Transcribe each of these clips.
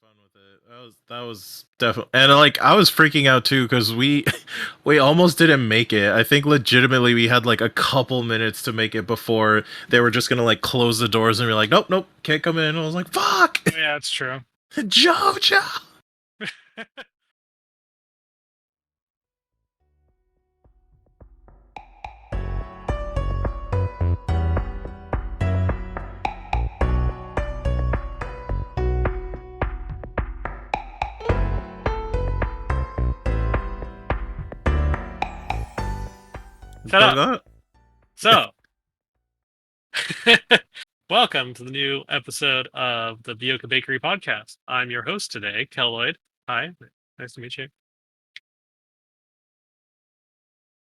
fun with it. That was definitely, and like I was freaking out too because we almost didn't make it. I think legitimately we had like a couple minutes to make it before they were just gonna like close the doors and be like, nope, nope, can't come in. And I was like, fuck, Yeah, that's true. JoJo. Shut up. So, welcome to the new episode of the Bioka Bakery podcast. I'm your host today, Keloid. Hi, nice to meet you.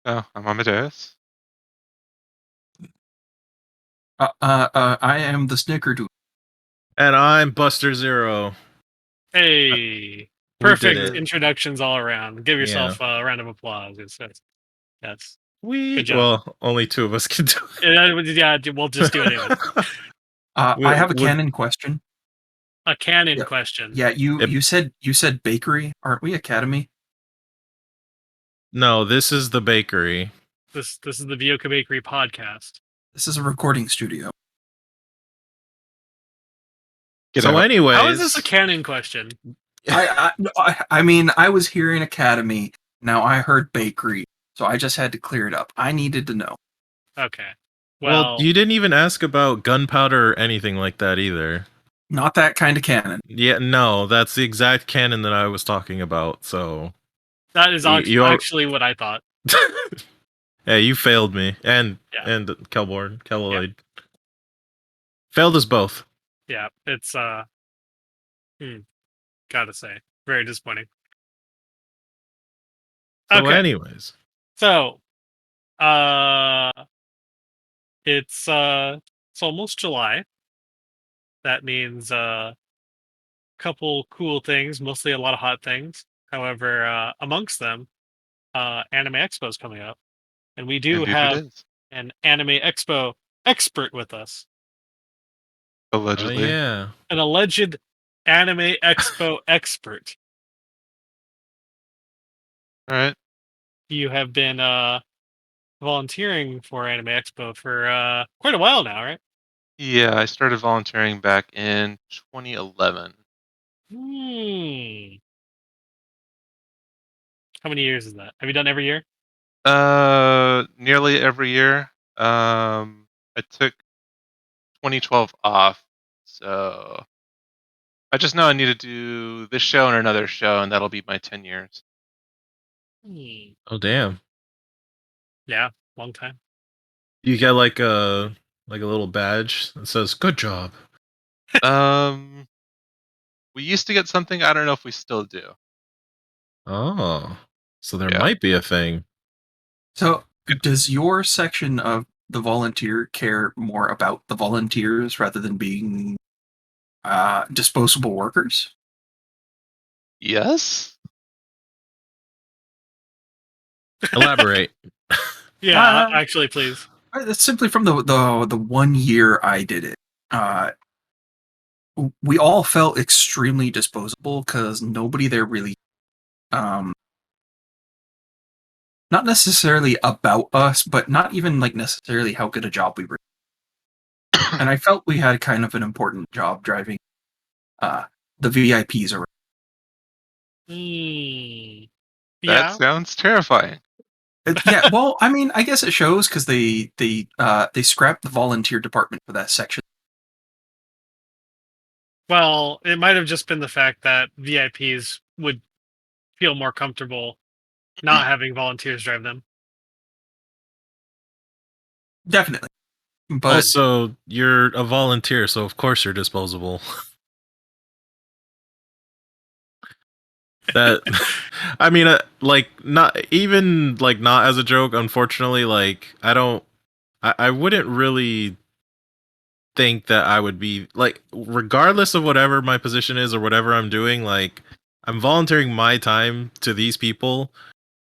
Oh, I'm Amadeus. I am the Snickerdoodlz. And I'm Buster Zero. Hey, We did perfect it. introductions all around. Give yourself a round of applause. That's good job. Well, only two of us can do it. Yeah, we'll just do it anyway. I have a canon question. A canon question. Yeah, you said bakery. Aren't we Academy? No, this is the bakery. This is the Bioka Bakery podcast. This is a recording studio. Anyways, how is this a canon question? I mean, I was hearing Academy. Now I heard bakery, so I just had to clear it up. I needed to know. Okay. Well, you didn't even ask about gunpowder or anything like that either. Not that kind of canon. Yeah, no, that's the exact canon that I was talking about. So that is actually what I thought. Yeah, you failed me, and Keloid failed us both. Yeah, it's gotta say, very disappointing. So, anyways, so it's almost July. That means a couple cool things, mostly a lot of hot things. However, amongst them, Anime Expo is coming up, and we do have an Anime Expo expert with us. Allegedly. Oh, yeah. An alleged Anime Expo expert. All right. You have been volunteering for Anime Expo for quite a while now, right? Yeah, I started volunteering back in 2011. How many years is that? Have you done every year? Nearly every year. I took 2012 off, so I just know I need to do this show and another show, and that'll be my 10 years. Oh, damn. Yeah, long time. You get like a little badge that says "Good job." We used to get something. I don't know if we still do. Oh, so there might be a thing. So, does your section of the volunteer care more about the volunteers rather than being disposable workers? Yes. Elaborate. Yeah, actually, please. Simply from the 1 year I did it. We all felt extremely disposable because nobody there really, not necessarily about us, but not even like necessarily how good a job we were. And I felt we had kind of an important job driving the VIPs around. That sounds terrifying. Yeah, well, I mean, I guess it shows because they scrapped the volunteer department for that section. Well, it might have just been the fact that VIPs would feel more comfortable not having volunteers drive them. Definitely. But also, you're a volunteer, so of course you're disposable. That, I mean, like, not even like not as a joke. Unfortunately, like, I wouldn't really think that I would be like, regardless of whatever my position is or whatever I'm doing, like, I'm volunteering my time to these people.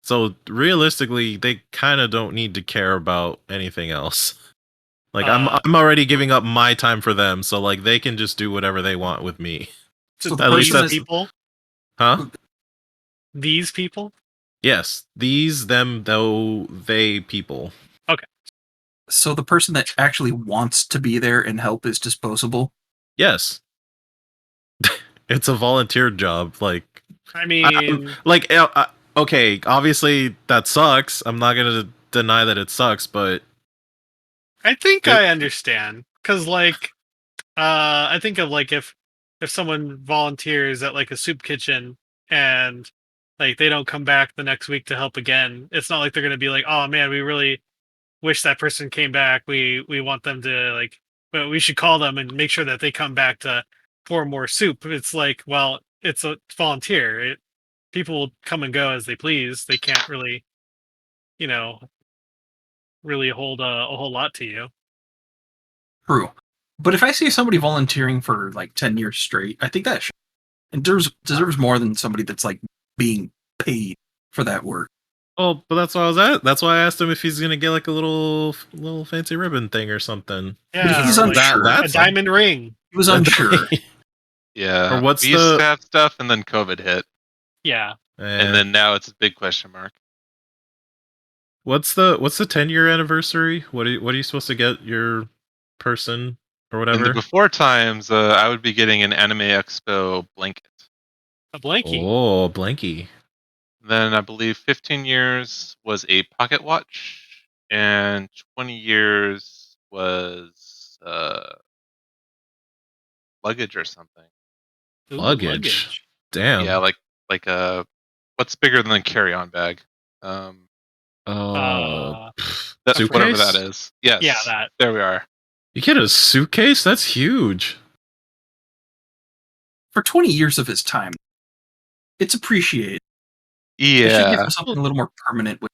So realistically, they kind of don't need to care about anything else. Like, I'm already giving up my time for them, so like they can just do whatever they want with me. So the At least These person that's people, huh? these people. Yes, these, them, though, they people. so the person that actually wants to be there and help is disposable. Yes, it's a volunteer job. Like, I mean, like, okay, obviously that sucks. I'm not gonna deny that it sucks, but I think good. I understand because, like, I think of like if someone volunteers at like a soup kitchen and like they don't come back the next week to help again, it's not like they're gonna be like, oh man, we really wish that person came back. We want them to like, but we should call them and make sure that they come back to pour more soup. It's like, well, it's a volunteer. People will come and go as they please. They can't really, you know, really hold a whole lot to you. True. But if I see somebody volunteering for like 10 years straight, I think that deserves more than somebody that's like being paid for that work. Oh, but that's why I was at. That's why I asked him if he's gonna get like a little fancy ribbon thing or something. Yeah, he's or like unsure. a diamond ring. He was unsure. Yeah. Or what's we used the- to have stuff, and then COVID hit, Yeah. and then now it's a big question mark. what's the 10-year anniversary? What are you supposed to get your person or In the whatever? before times, I would be getting an Anime Expo blanket. A blankie. Oh, blankie. Then I believe 15 years was a pocket watch, and 20 years was luggage or something. Ooh, Luggage. Damn. Yeah, like a what's bigger than a carry-on bag? Um, Uh, whatever that suitcase? is. Yes. Yeah, that. There we are. You get a suitcase? That's huge. For 20 years of his time, it's appreciated. They should give Yeah. him something a little more permanent. With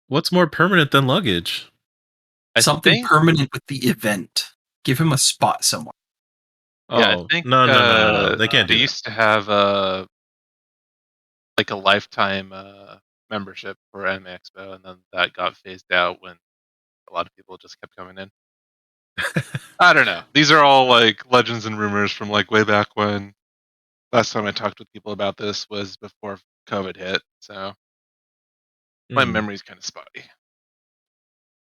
What's more permanent than luggage? I something think- permanent with the event. Give him a spot somewhere. Yeah, Oh, I think no. They can't they do that. used to have like a lifetime membership for Anime Expo, and then that got phased out when a lot of people just kept coming in. I don't know. These are all like legends and rumors from like way back when. Last time I talked with people about this was before COVID hit, so my Hmm. memory's kind of spotty.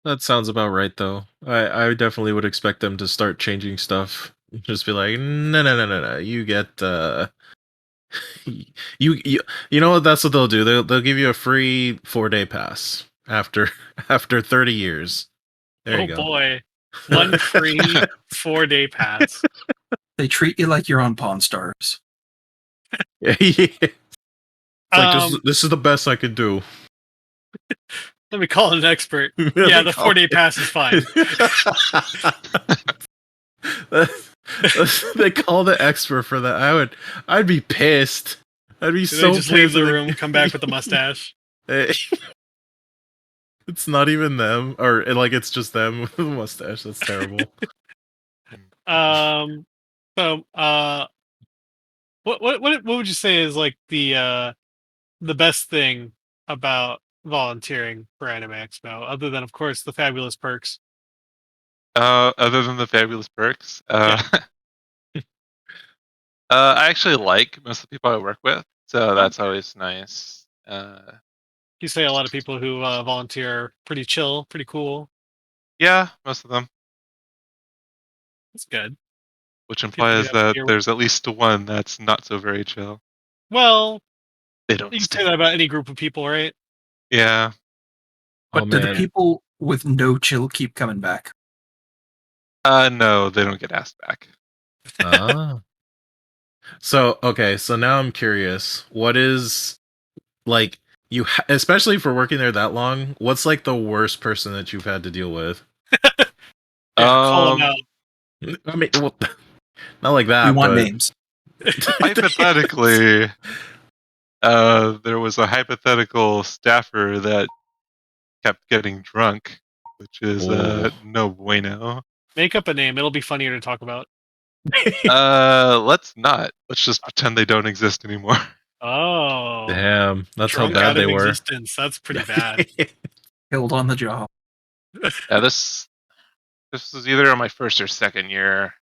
That sounds about right, though. I definitely would expect them to start changing stuff. Just be like, no. You get you know what? That's what they'll do. They'll give you a free 4-day pass after 30 years. There you Oh go. boy. One free 4-day pass. They treat you like you're on Pawn Stars. Yeah. It's like, Um, this is the best I could do. let me call an expert. Yeah, the 4-day pass is fine. They call the expert for that. I'd be pissed. I'd be Do so they just pissed leave the if they- room, come back with a mustache? It's not even them, or like it's just them with a mustache. That's terrible. So what would you say is like the best thing about volunteering for Anime Expo, other than of course the fabulous perks? Other than the fabulous perks, I actually like most of the people I work with, so that's always nice. You say a lot of people who volunteer are pretty chill, pretty cool. Yeah, most of them, That's good. which People you implies have to that deal with. there's at least one that's not so very chill. Well, They don't you can say stay. that about any group of people, right? Yeah. But Oh do the man. people with no chill keep coming back? No, they don't get asked back. Ah. So okay, so now I'm curious. What is like especially for working there that long? What's like the worst person that you've had to deal with? Yeah, call them Um, out. I mean, well, not like We that. want but... names. Hypothetically, there was a hypothetical staffer that kept getting drunk, which is Oh. no bueno. Make up a name. It'll be funnier to talk about. Let's not. Let's just pretend they don't exist anymore. Oh, Damn, that's how drunk bad out they of were. existence. That's pretty bad. Killed on the job. Yeah, this was either on my first or second year.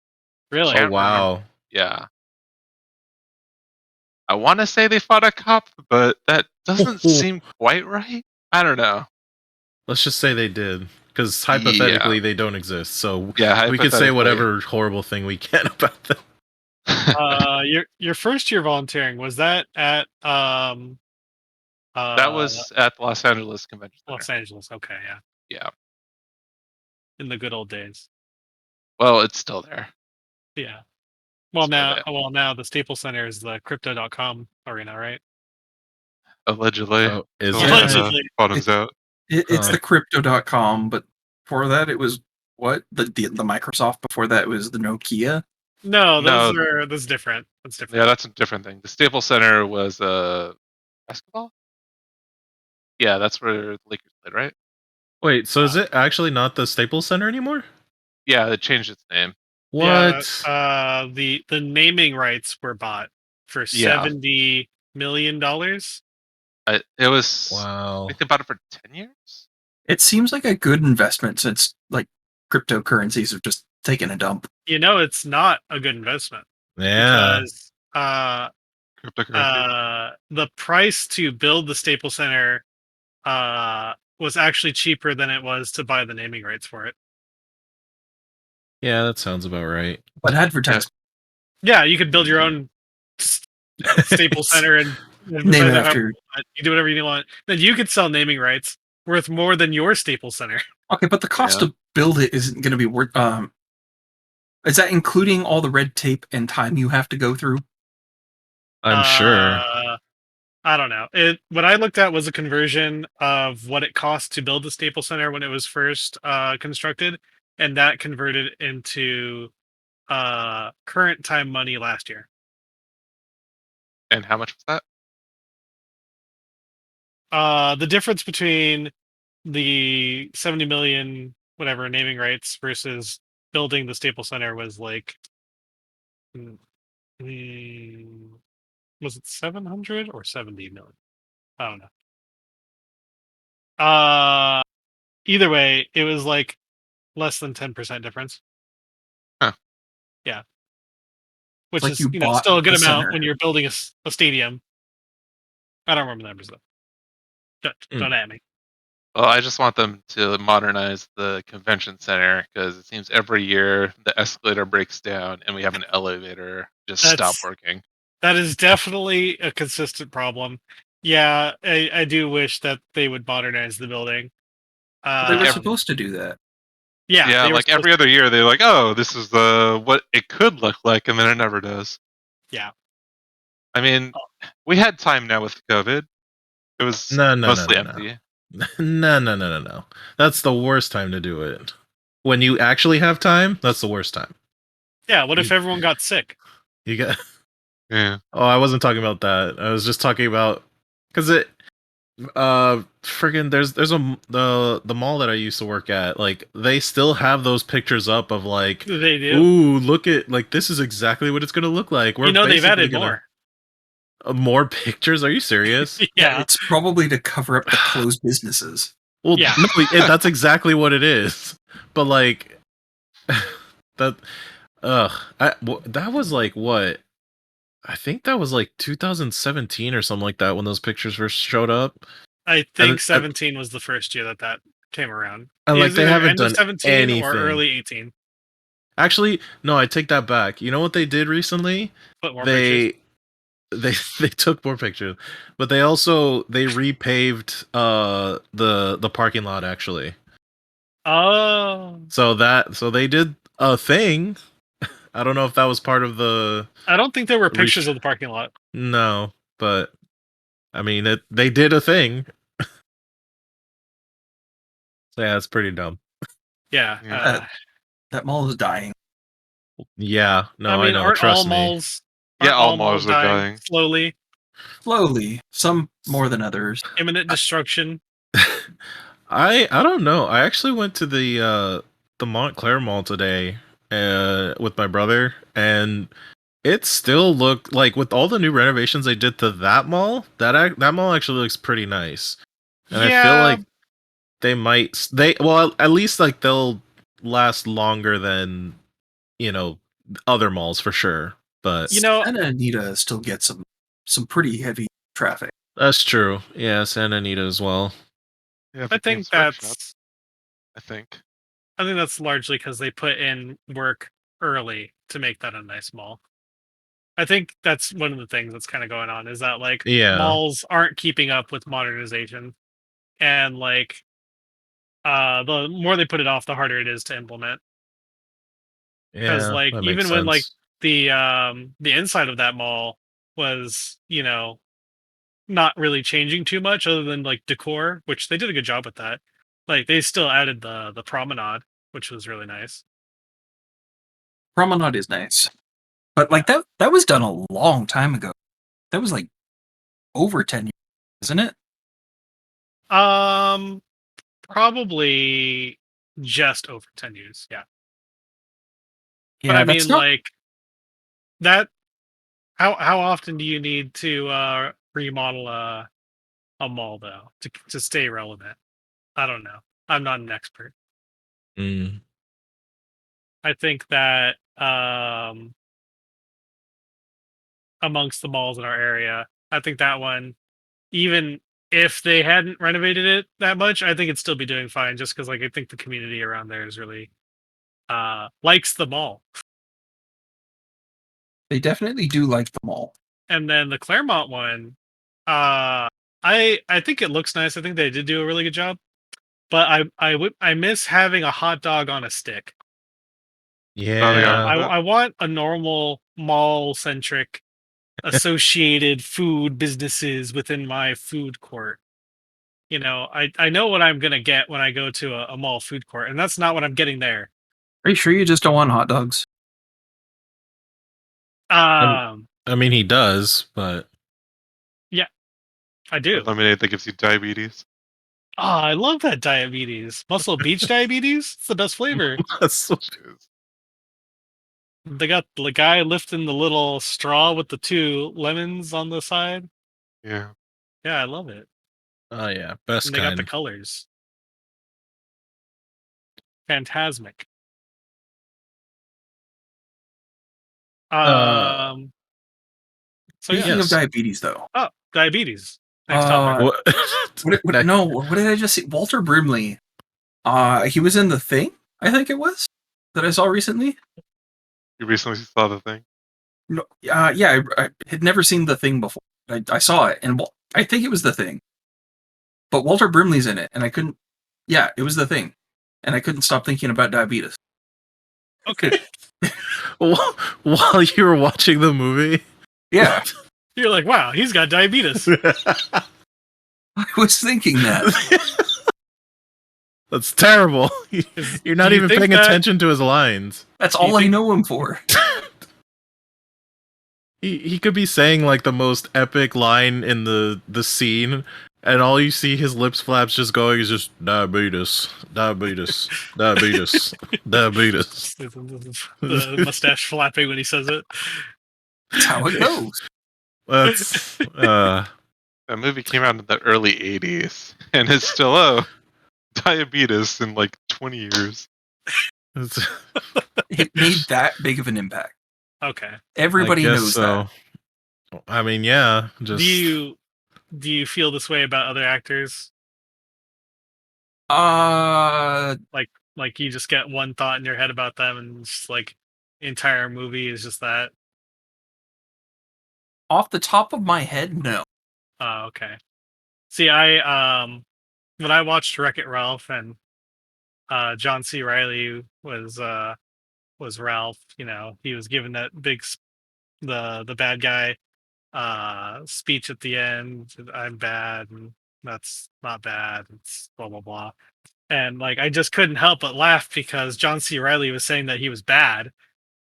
Really? Oh wow. Yeah. I want to say they fought a cop, but that doesn't seem quite right. I don't know. Let's just say they did, because Yeah. hypothetically they don't exist. So Yeah, we could say hypothetically. whatever horrible thing we can about them. Your first year volunteering, was that at That was at the Los Angeles Convention Center. Los Angeles? Okay, yeah, Yeah. in the good old days. Well, it's still there. Yeah. Well, Still there. now the Staples Center is the Crypto.com arena, right? Allegedly. Oh, is Till, it? Allegedly. bottoms out. It's Huh. the crypto.com, but before that it was what? The Microsoft, before that it was the Nokia. No, No. that's different. That's different. Yeah, that's a different thing. The Staples Center was basketball. Yeah, that's where the Lakers played, right? Wait, so is it actually not the Staples Center anymore? Yeah, it changed its name. What? Yeah, the naming rights were bought for Yeah. $70 million. It was. Wow. I think they bought it for 10 years. It seems like a good investment since like cryptocurrencies have just taken a dump. You know, it's not a good investment Yeah. because Cryptocurrency. the price to build the Staples Center was actually cheaper than it was to buy the naming rights for it. Yeah, that sounds about right. But advertising, Yeah, you could build your own Staples Center and name it after. you do whatever you want. Then you could sell naming rights worth more than your Staples Center. Okay, but the cost Yeah. to build it isn't going to be worth. Is that including all the red tape and time you have to go through? I'm sure. I don't know. What I looked at was a conversion of what it cost to build the Staples Center when it was first constructed, and that converted into current time money last year. And how much was that? The difference between the 70 million whatever naming rights versus building the Staples Center was like, was it 700 or 70 million? I don't know. Either way, it was like less than 10% difference. Huh. Yeah. Which Like is, you bought still a good the amount center. when you're building a stadium. I don't remember the numbers though. Don't at me. Well, I just want them to modernize the convention center because it seems every year the escalator breaks down and we have an elevator just stop working. That is definitely a consistent problem. Yeah, I do wish that they would modernize the building. They were supposed to do that. Yeah, like every other year they're like, oh, this is what it could look like, and then it never does. Yeah. I mean, we had time now with COVID. It was mostly empty. No. That's the worst time to do it. When you actually have time, that's the worst time. Yeah, what if everyone got sick? You got. Yeah. Oh, I wasn't talking about that. I was just talking about because friggin' there's the mall that I used to work at. Like they still have those pictures up of like, they do. Ooh, look at like this is exactly what it's gonna look like. We're they've added more. More pictures? Are you serious? Yeah, it's probably to cover up the closed businesses. Well, yeah, no, that's exactly what it is. But like that, that was like what? I think that was like 2017 or something like that when those pictures first showed up. I think 17 was the first year that came around. And like they haven't done 17 anything. Or early 18. Actually, no, I take that back. You know what they did recently? Put more pictures. They took more pictures, but they repaved the parking lot actually. Oh. So they did a thing. I don't know if that was part of the. I don't think there were pictures of the parking lot. No, but I mean they did a thing. So yeah, it's pretty dumb. Yeah. That mall is dying. Yeah, no, I know. Trust me. All malls are dying slowly. Some more than others. Imminent destruction. I don't know. I actually went to the Montclair Mall today with my brother, and it still looked like with all the new renovations they did to that mall. That mall actually looks pretty nice, and I feel like at least like they'll last longer than other malls for sure. But Santa Anita still gets some some pretty heavy traffic. That's true. Yeah, Santa Anita as well. Yeah, I think that's I think. largely because they put in work early to make that a nice mall. I think that's one of the things that's kind of going on, is that like Yeah. malls aren't keeping up with modernization, and like the more they put it off, the harder it is to implement. Because Yeah, like that makes even when like sense. the inside of that mall was, not really changing too much other than like decor, which they did a good job with that. Like they still added the promenade, which was really nice. Promenade is nice, but like that was done a long time ago. That was like over 10 years, isn't it? Probably just over 10 years, yeah. Yeah, But I that's mean, not. like that. How often do you need to remodel a mall though to stay relevant? I don't know. I'm not an expert. Mm. I think that amongst the malls in our area, I think that one, even if they hadn't renovated it that much, I think it'd still be doing fine. Just because, like, I think the community around there is really likes the mall. They definitely do like the mall. And then the Claremont one, I think it looks nice. I think they did do a really good job. But I miss having a hot dog on a stick. Yeah. I want a normal mall centric associated food businesses within my food court. I know what I'm gonna get when I go to a mall food court, and that's not what I'm getting there. Are you sure you just don't want hot dogs? I mean, he does, but Yeah, I do. Lemonade that gives you diabetes. Oh, I love that diabetes. Muscle Beach diabetes. It's the best flavor. Jeez. They got the guy lifting the little straw with the 2 lemons on the side. Yeah. Yeah, I love it. oh yeah, best And they got the kind. colors. Phantasmic. Uh, So yeah. Speaking yes. of diabetes, though. Oh, diabetes. Next topic. What? No, what did I just see? Walter Brimley. He was in The Thing, I think it was, that I saw recently. You recently saw The Thing? No, yeah, I had never seen The Thing before. I saw it, and I think it was The Thing. But Walter Brimley's in it, and I couldn't. Yeah, it was The Thing, and I couldn't stop thinking about diabetes. Okay. While you were watching the movie, Yeah, You're like, wow, he's got diabetes. I was thinking that. That's terrible. You're not do you even think paying that- attention to his lines. That's Do you all I think- know him for. He could be saying like the most epic line in the scene, and all you see his lips flaps just going is just diabetes, diabetes, diabetes, diabetes. the mustache flapping when he says it. That's how it goes. That's That movie came out in the early 80s, and it's still, diabetes in like 20 years. It made that big of an impact. Okay. Everybody I guess knows so. that. I mean, yeah. Just Do you feel this way about other actors? Like you just get one thought in your head about them, and just like the entire movie is just that. Off the top of my head, no. Oh, okay. See, I when I watched Wreck-It Ralph, and John C. Reilly was Ralph. He was given that big the bad guy speech at the end. I'm bad, and that's not bad. It's blah blah blah. And like I just couldn't help but laugh because John C. Reilly was saying that he was bad.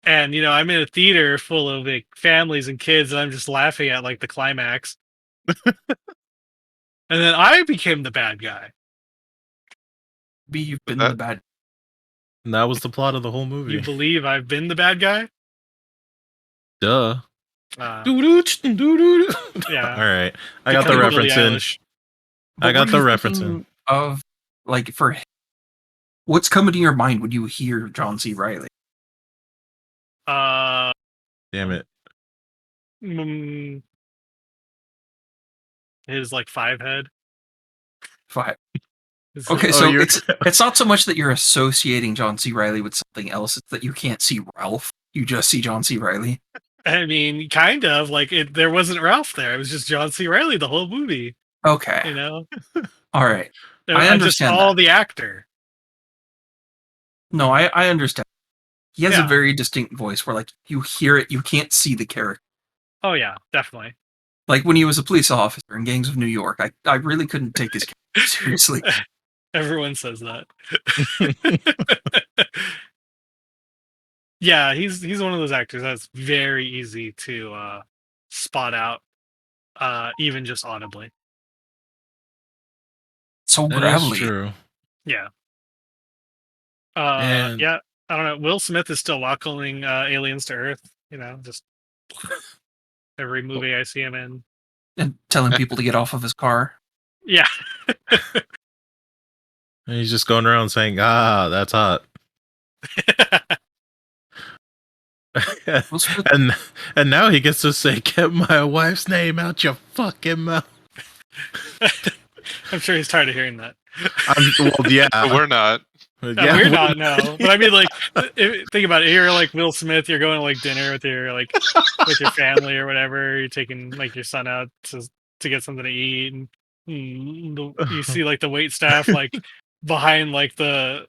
And I'm in a theater full of like families and kids, and I'm just laughing at like the climax. And then I became the bad guy. Maybe you've been that- the bad. and that was the plot of the whole movie. You believe I've been the bad guy? Duh. Yeah. All right, I got the Becoming reference Billie in. Eilish. I But got what are the you reference in. thinking of, like, for what's coming to your mind when you hear John C. Reilly? Uh, Damn it. mm, his like 5 head. 5. His- Okay, Oh, so you're- it's not so much that you're associating John C. Reilly with something else; it's that you can't see Ralph. You just see John C. Reilly. I mean, kind of like there wasn't Ralph there. It was just John C. Reilly the whole movie. Okay, You know, all right. I I'm just understand all that. the actor. No, I understand. He has a Yeah. very distinct voice where, like, you hear it, you can't see the character. Oh yeah, definitely. Like when he was a police officer in Gangs of New York, I really couldn't take his character seriously. Everyone says that. Yeah, he's one of those actors that's very easy to spot out, even just audibly. So that is gravelly. true. Yeah. And Yeah. I don't know. Will Smith is still welcoming aliens to Earth. You know, just every movie I see him in. And telling people to get off of his car. Yeah. and he's just going around saying, "Ah, that's hot." Will Smith, and now he gets to say, "Get my wife's name out your fucking mouth." I'm sure he's tired of hearing that. Well, yeah, But we're not. Yeah, we're not, no. But I mean, like, think about it. You're like Will Smith. You're going to like dinner with your family or whatever. You're taking like your son out to get something to eat, and you see like the wait staff like behind like the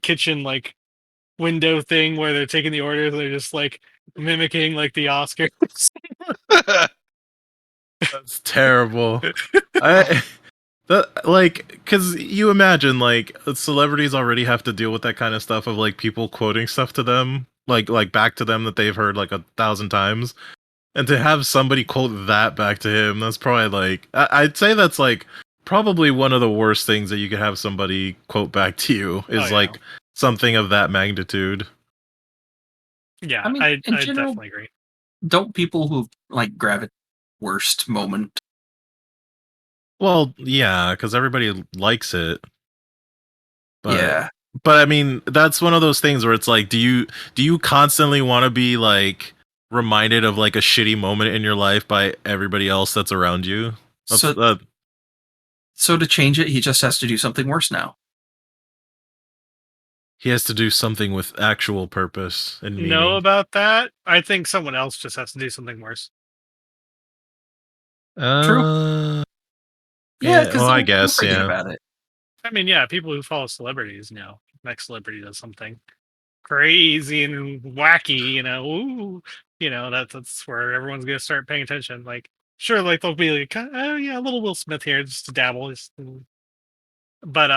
kitchen like window thing where they're taking the orders. And they're just like mimicking like the Oscars. That's terrible. Because you imagine, like, celebrities already have to deal with that kind of stuff of, like, people quoting stuff to them, like back to them that they've heard, like, 1,000 times. And to have somebody quote that back to him, that's probably, like, I'd say that's, like, probably one of the worst things that you could have somebody quote back to you, is, yeah. like, something of that magnitude. Yeah, I mean, I in general, definitely agree. don't people who like gravitate worst moment? Well, yeah, because everybody likes it. But, Yeah. But I mean, that's one of those things where it's like, do you constantly want to be like reminded of like a shitty moment in your life by everybody else that's around you? So to change it, he just has to do something worse now. He has to do something with actual purpose and meaning. Know about that? I think someone else just has to do something worse. True. Yeah, because well, I guess, forget yeah. about it. I mean, yeah, people who follow celebrities, next celebrity does something crazy and wacky, ooh, that's where everyone's gonna start paying attention. Like, sure, like they'll be like, oh yeah, a little Will Smith here just to dabble, but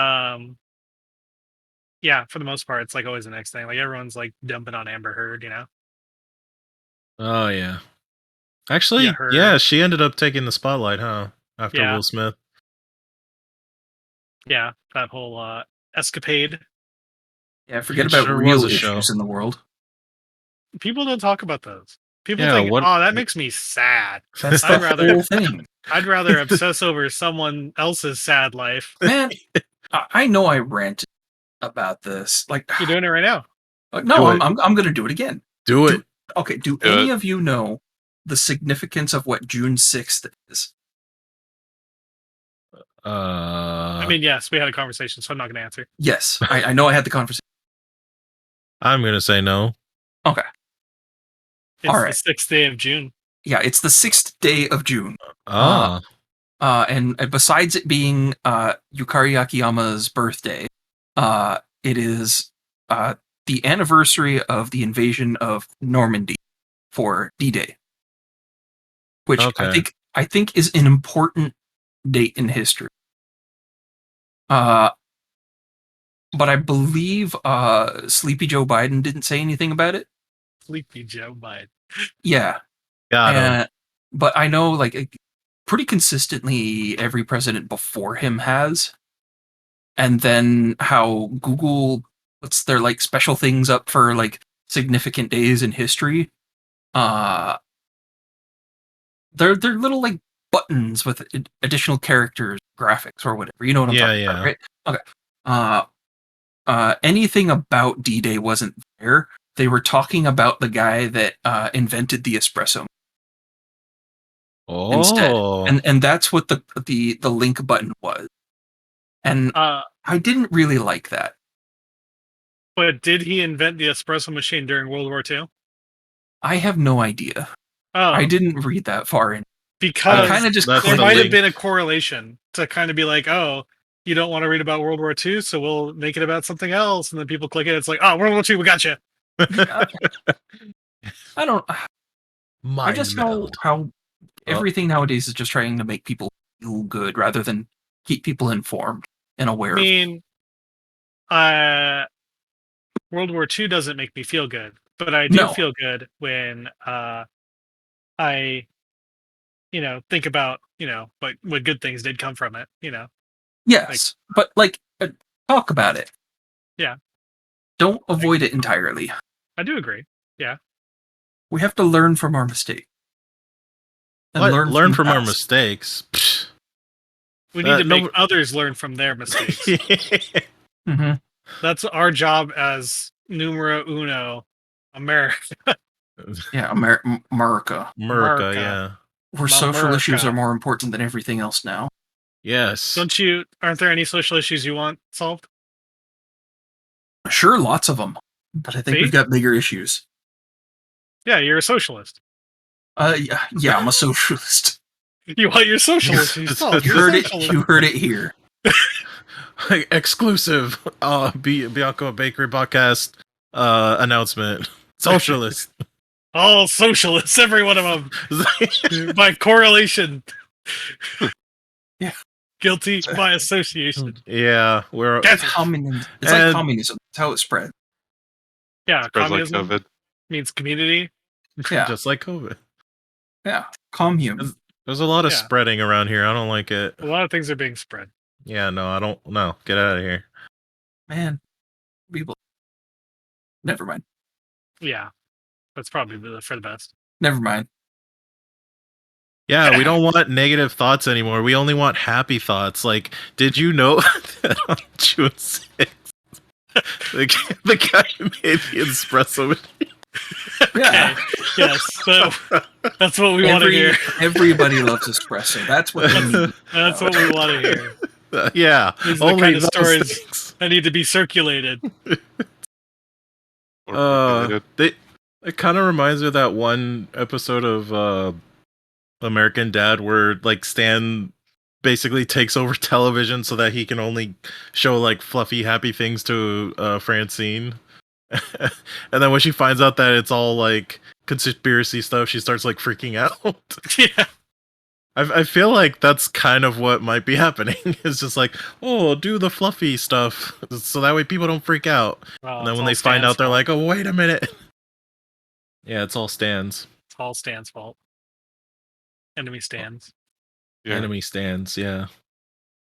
yeah, for the most part, it's like always the next thing. Like everyone's like dumping on Amber Heard, Oh yeah. Actually, Yeah, her. yeah, she ended up taking the spotlight, huh? After Yeah. Will Smith. Yeah, that whole escapade. Yeah, forget It about sure real was a issues show. in the world. People don't talk about those. People Yeah, think, what- oh, that makes me sad. That's I'd the rather- whole thing. I'd rather obsess over someone else's sad life. Man, I know I ranted about this. Like, You're doing it right now. no, Do it. I'm going to do it again. Do it. Okay, do Do any it. of you know the significance of what June 6th is? I mean, yes, we had a conversation, so I'm not going to answer. Yes, I know I had the conversation. I'm gonna say no. Okay. It's All right. the 6th day of June. Yeah, it's the 6th day of June. Ah. And besides it being Yukari Akiyama's birthday, it is the anniversary of the invasion of Normandy for D-Day, which Okay. I think is an important date in history. But I believe Sleepy Joe Biden didn't say anything about it. Sleepy Joe Biden. Yeah. Got him. But I know, like, pretty consistently every president before him has. And then how Google puts their, like, special things up for, like, significant days in history. They're little, like, buttons with additional characters, graphics, or whatever. You know what I'm talking about, right? Okay. Anything about D-Day wasn't there. They were talking about the guy that invented the espresso. instead. Oh, And that's what the link button was. And I didn't really like that. But did he invent the espresso machine during World War II? I have no idea. Oh, I didn't read that far in. because kinda just that's there the might have link. been a correlation to kind of be like, oh, you don't want to read about World War II, so we'll make it about something else, and then people click it. It's like, oh, World War II, we got you. I don't. I Mind just meld. how everything nowadays is just trying to make people feel good rather than keep people informed and aware I of. mean, World War II doesn't make me feel good, but I do No. feel good when I, think about what good things did come from it. Yes, but talk about it. Yeah. Don't avoid it entirely. I do agree. Yeah. We have to learn from our mistakes. And What? Learn the from our past. mistakes. Psh. We need to make no- others learn from their mistakes. Mm-hmm. That's our job as numero uno, America. Yeah, America. America, America. yeah. Where social issues America. are more important than everything else now. Yes. Aren't there any social issues you want solved? Sure, lots of them. But I think See? we've got bigger issues. Yeah, you're a socialist. Yeah, I'm a socialist. You want your social issues solved. You You're heard a it. socialist. You heard it here. Exclusive Bioka Bakery podcast announcement. Socialist. All socialists, every one of them. By correlation. Yeah. Guilty by association. Yeah, we're That's Communism. It's And- like communism. That's how it spread. Yeah, Spreads like communism COVID. means community. Yeah. just like COVID. Yeah. Commune. There's a lot of Yeah. spreading around here. I don't like it. A lot of things are being spread. Yeah, no, I don't. No, get out of here. Man. People. Never mind. Yeah, that's probably for the best. Never mind. Yeah, we don't want negative thoughts anymore. We only want happy thoughts. Like, did you know that on June 6th, the guy who made the espresso machine? Yeah. Okay. Yes, so that's what we want to hear. Everybody loves espresso. That's what they need. That's what we want to hear. Yeah, These are the only kind of those stories things. that need to be circulated. Or regulated. It kind of reminds me of that one episode of American Dad where like Stan basically takes over television so that he can only show like fluffy happy things to Francine. And then when she finds out that it's all like conspiracy stuff, she starts like freaking out. Yeah. I feel like that's kind of what might be happening. It's just like, oh, do the fluffy stuff so that way people don't freak out. Well, And then it's when all they find Stan's out, they're fault. like, oh, wait a minute. Yeah, it's all Stans. It's all Stan's fault. Enemy stands. Yeah. Enemy stands, yeah.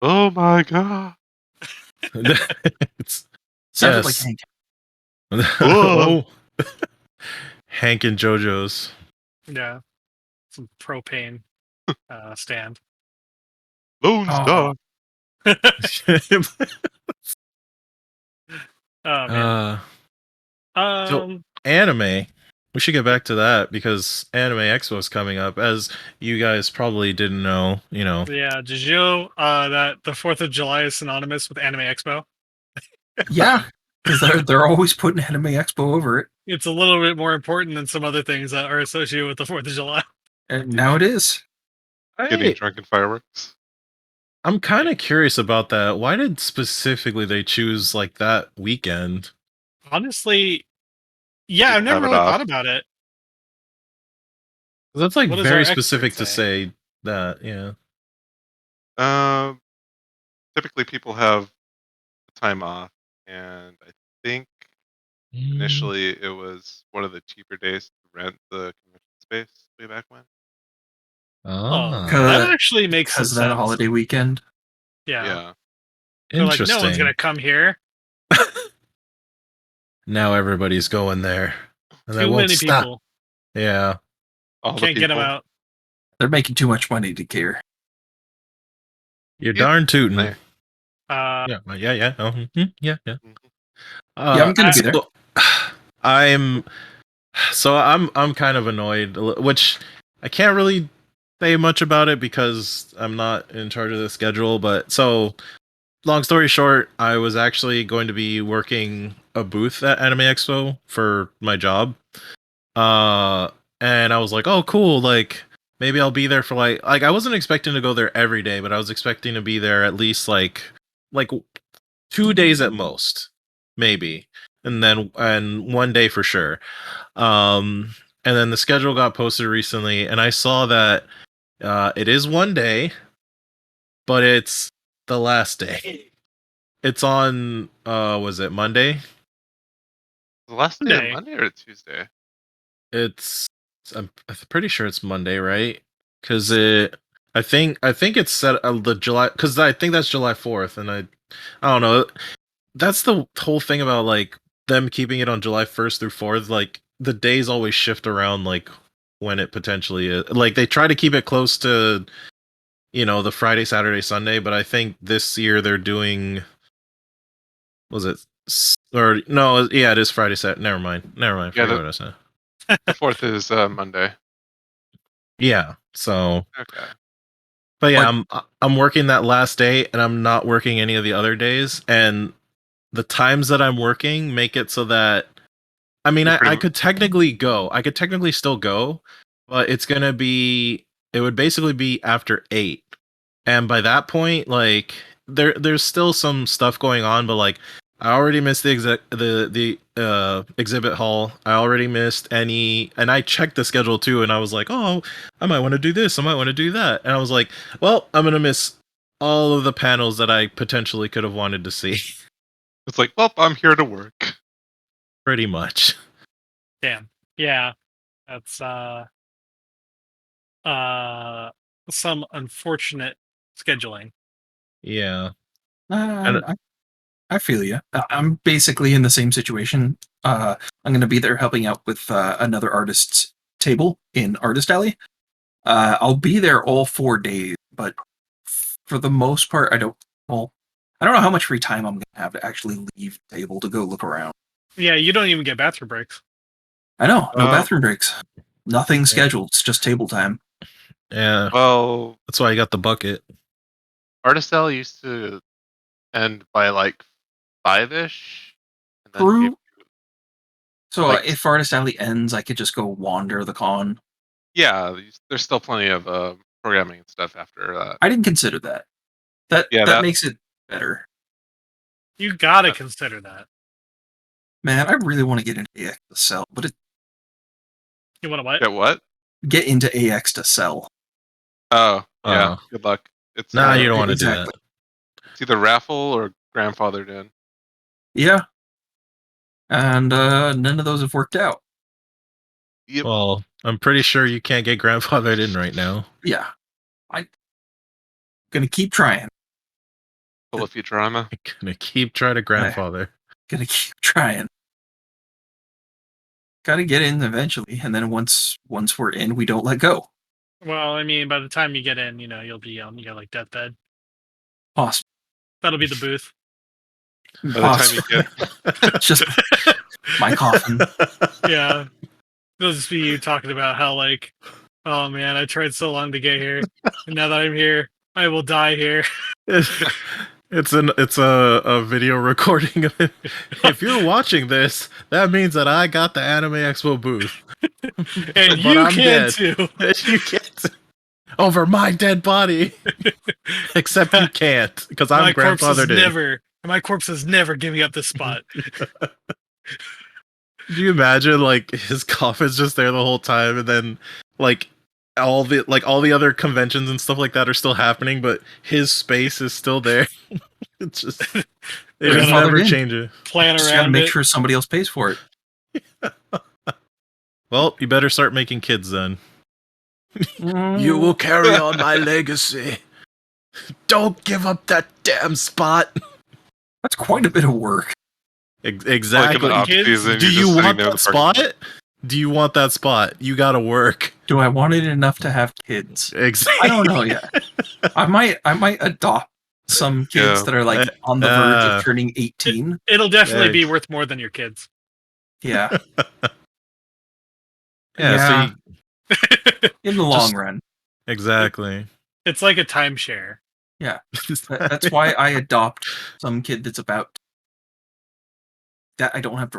Oh my god. It's Sounded yes. like Hank. Oh. Hank and JoJo's. Yeah. Some propane stand. Lone Oh. Star. Oh man. So- Anime. We should get back to that because Anime Expo is coming up. As you guys probably didn't know, you know. Yeah, did you know that the 4th of July is synonymous with Anime Expo? Yeah. Because they're always putting Anime Expo over it. It's a little bit more important than some other things that are associated with the 4th of July. And now it is. Getting drunk in fireworks. I'm kind of curious about that. Why did specifically they choose like that weekend? Honestly, yeah, I've Have never it really off. thought about it. That's like What does very our specific expert to say that. Yeah. Typically people have time off, and I think initially it was one of the cheaper days to rent the convention space way back when. Ah, That actually makes Because some of that sense. holiday weekend. Yeah. They're like, interesting. no one's gonna come here. Now everybody's going there, and they Too won't many stop. people. Yeah. All the Can't get them people. out. They're making too much money to care. You're Yeah. darn tootin'. There. Yeah. Yeah. Yeah. Yeah, I'm gonna be there. I'm kind of annoyed, which I can't really say much about it because I'm not in charge of the schedule. But so, long story short, I was actually going to be working a booth at Anime Expo for my job. And I was like, oh, cool. Like, maybe I'll be there for like I wasn't expecting to go there every day, but I was expecting to be there at least like 2 days at most, maybe, and one day for sure. And then the schedule got posted recently, and I saw that it is one day, but it's the last day. It's on was it Monday? The last day of Monday. Monday or Tuesday? It's I'm pretty sure it's Monday, right? Because I think it's set the July, because I think that's July 4th, and I don't know. That's the whole thing about like them keeping it on July 1st through 4th. Like the days always shift around, like when it potentially is. Like they try to keep it close to the Friday, Saturday, Sunday, but I think this year they're doing, was it or no? Yeah, it is Friday, Saturday. Never mind. Yeah, Forget what I said. the 4th is Monday. Yeah. So. Okay. But yeah, But- I'm working that last day, and I'm not working any of the other days. And the times that I'm working make it so that, I mean, You're pretty I could technically go. I could technically still go, but it's gonna be. It would basically be after 8, and by that point, like there's still some stuff going on, but like I already missed the exhibit hall. I already missed any, and I checked the schedule too, and I was like, oh, I might want to do this, I might want to do that, and I was like, well, I'm gonna miss all of the panels that I potentially could have wanted to see. It's like, well, I'm here to work. Pretty much. Damn. Yeah. That's some unfortunate scheduling. Yeah. I feel you. I'm basically in the same situation. I'm going to be there helping out with another artist's table in Artist Alley. I'll be there all 4 days, but for the most part, I don't know how much free time I'm going to have to actually leave the table to go look around. Yeah, you don't even get bathroom breaks. I know, no bathroom breaks. Nothing Yeah. scheduled. It's just table time. Yeah. Well, That's why I got the bucket. Artist Alley used to end by like 5-ish. And then True. So like- if Artist Alley ends, I could just go wander the con. yeah, there's still plenty of programming and stuff after that. I didn't consider that. That that- makes it better. You gotta consider that. Man, I really want to get into AX to sell, but You want to what? Get what? get into AX to sell. Oh, yeah. Oh. Good luck. It's Nah, you don't want to exactly. do that. It's either raffle or grandfathered in. Yeah. And none of those have worked out. Yep. Well, I'm pretty sure you can't get grandfathered in right now. Yeah. I'm gonna keep trying. Full of Futurama. I'm gonna keep trying to grandfather. Gonna keep trying. Gotta get in eventually, and then once we're in, we don't let go. Well, I mean, by the time you get in, you'll be on your like deathbed. Possible. That'll be the booth. By the time you get Just my coffin. Yeah. It'll just be you talking about how like, oh man, I tried so long to get here, and now that I'm here, I will die here. It's a video recording of it. If you're watching this, that means that I got the Anime Expo booth. And But you I'm can dead. too. You can't over my dead body. Except you can't, because I'm grandfathered in. My corpse is never giving up this spot. Could you imagine like his coffin's just there the whole time, and then like all the other conventions and stuff like that are still happening, but his space is still there. It's just they just Grandfathered never in. change it. Plan Just gotta around make it. sure somebody else pays for it. Well, you better start making kids then. You will carry on my legacy. Don't give up that damn spot. That's quite a bit of work. Exactly. Like kids, season, Do you're you just sitting want there in that the parking spot? Do you want that spot? You gotta work. Do I want it enough to have kids? Exactly. I don't know yet. I might adopt some kids Yeah. that are like on the verge of turning 18. It'll definitely Yeah. be worth more than your kids. Yeah, Yeah. Yeah. So in the long run. Exactly. It's like a timeshare. That's why I adopt some kid that's about that I don't have to.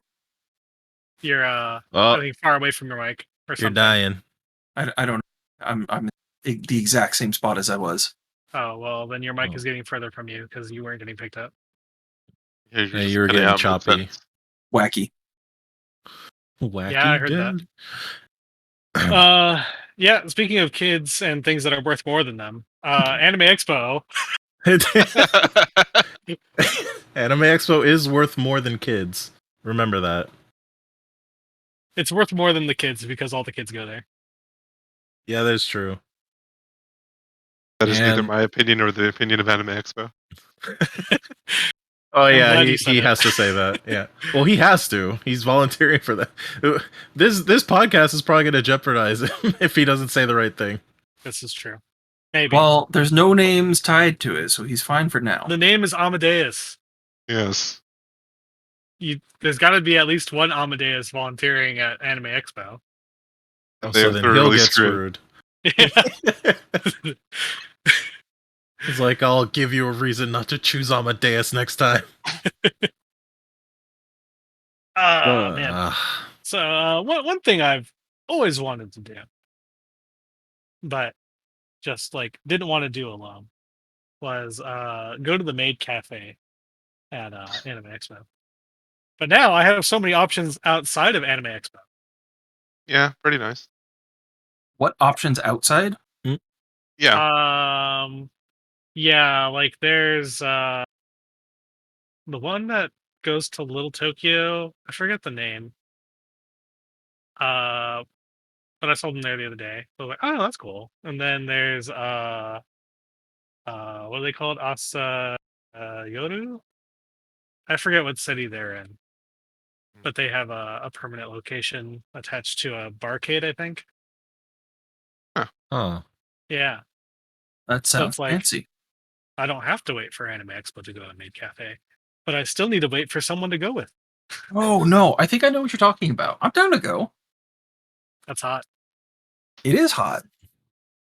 You're Oh, I think far away from your mic or you're something. dying. I don't. I'm the exact same spot as I was. Oh well, then your mic Oh. is getting further from you because you weren't getting picked up. You're Hey, just you were cutting getting out choppy. mid-sentence. Wacky. Wacky Yeah, I heard that. that. Yeah. Speaking of kids and things that are worth more than them, Anime Expo. Anime Expo is worth more than kids. Remember that. It's worth more than the kids because all the kids go there. Yeah, that's true. That is neither And my opinion or the opinion of Anime Expo. oh I'm yeah, glad you said he it. has to say that. Yeah. Well, he has to. He's volunteering for that. This podcast is probably going to jeopardize him if he doesn't say the right thing. This is true. Maybe. Well, there's no names tied to it, so he's fine for now. The name is Amadeus. Yes. There's got to be at least one Amadeus volunteering at Anime Expo. Oh, They so are then he'll thoroughly get screwed. Yeah. It's like, I'll give you a reason not to choose Amadeus next time. Man. Ah. So one thing I've always wanted to do, but just like didn't want to do alone, was go to the maid cafe at Anime Expo. But now I have so many options outside of Anime Expo. Yeah, pretty nice. What options outside? Yeah. Yeah, like there's the one that goes to Little Tokyo. I forget the name. But I saw them there the other day. So I was like, oh, that's cool. And then there's what are they called? Asa Yoru? I forget what city they're in. But they have a permanent location attached to a barcade, I think. Huh. Yeah. That So sounds it's like fancy. I don't have to wait for Anime Expo to go to Maid Cafe. But I still need to wait for someone to go with. Oh no, I think I know what you're talking about. I'm down to go. That's hot. It is hot.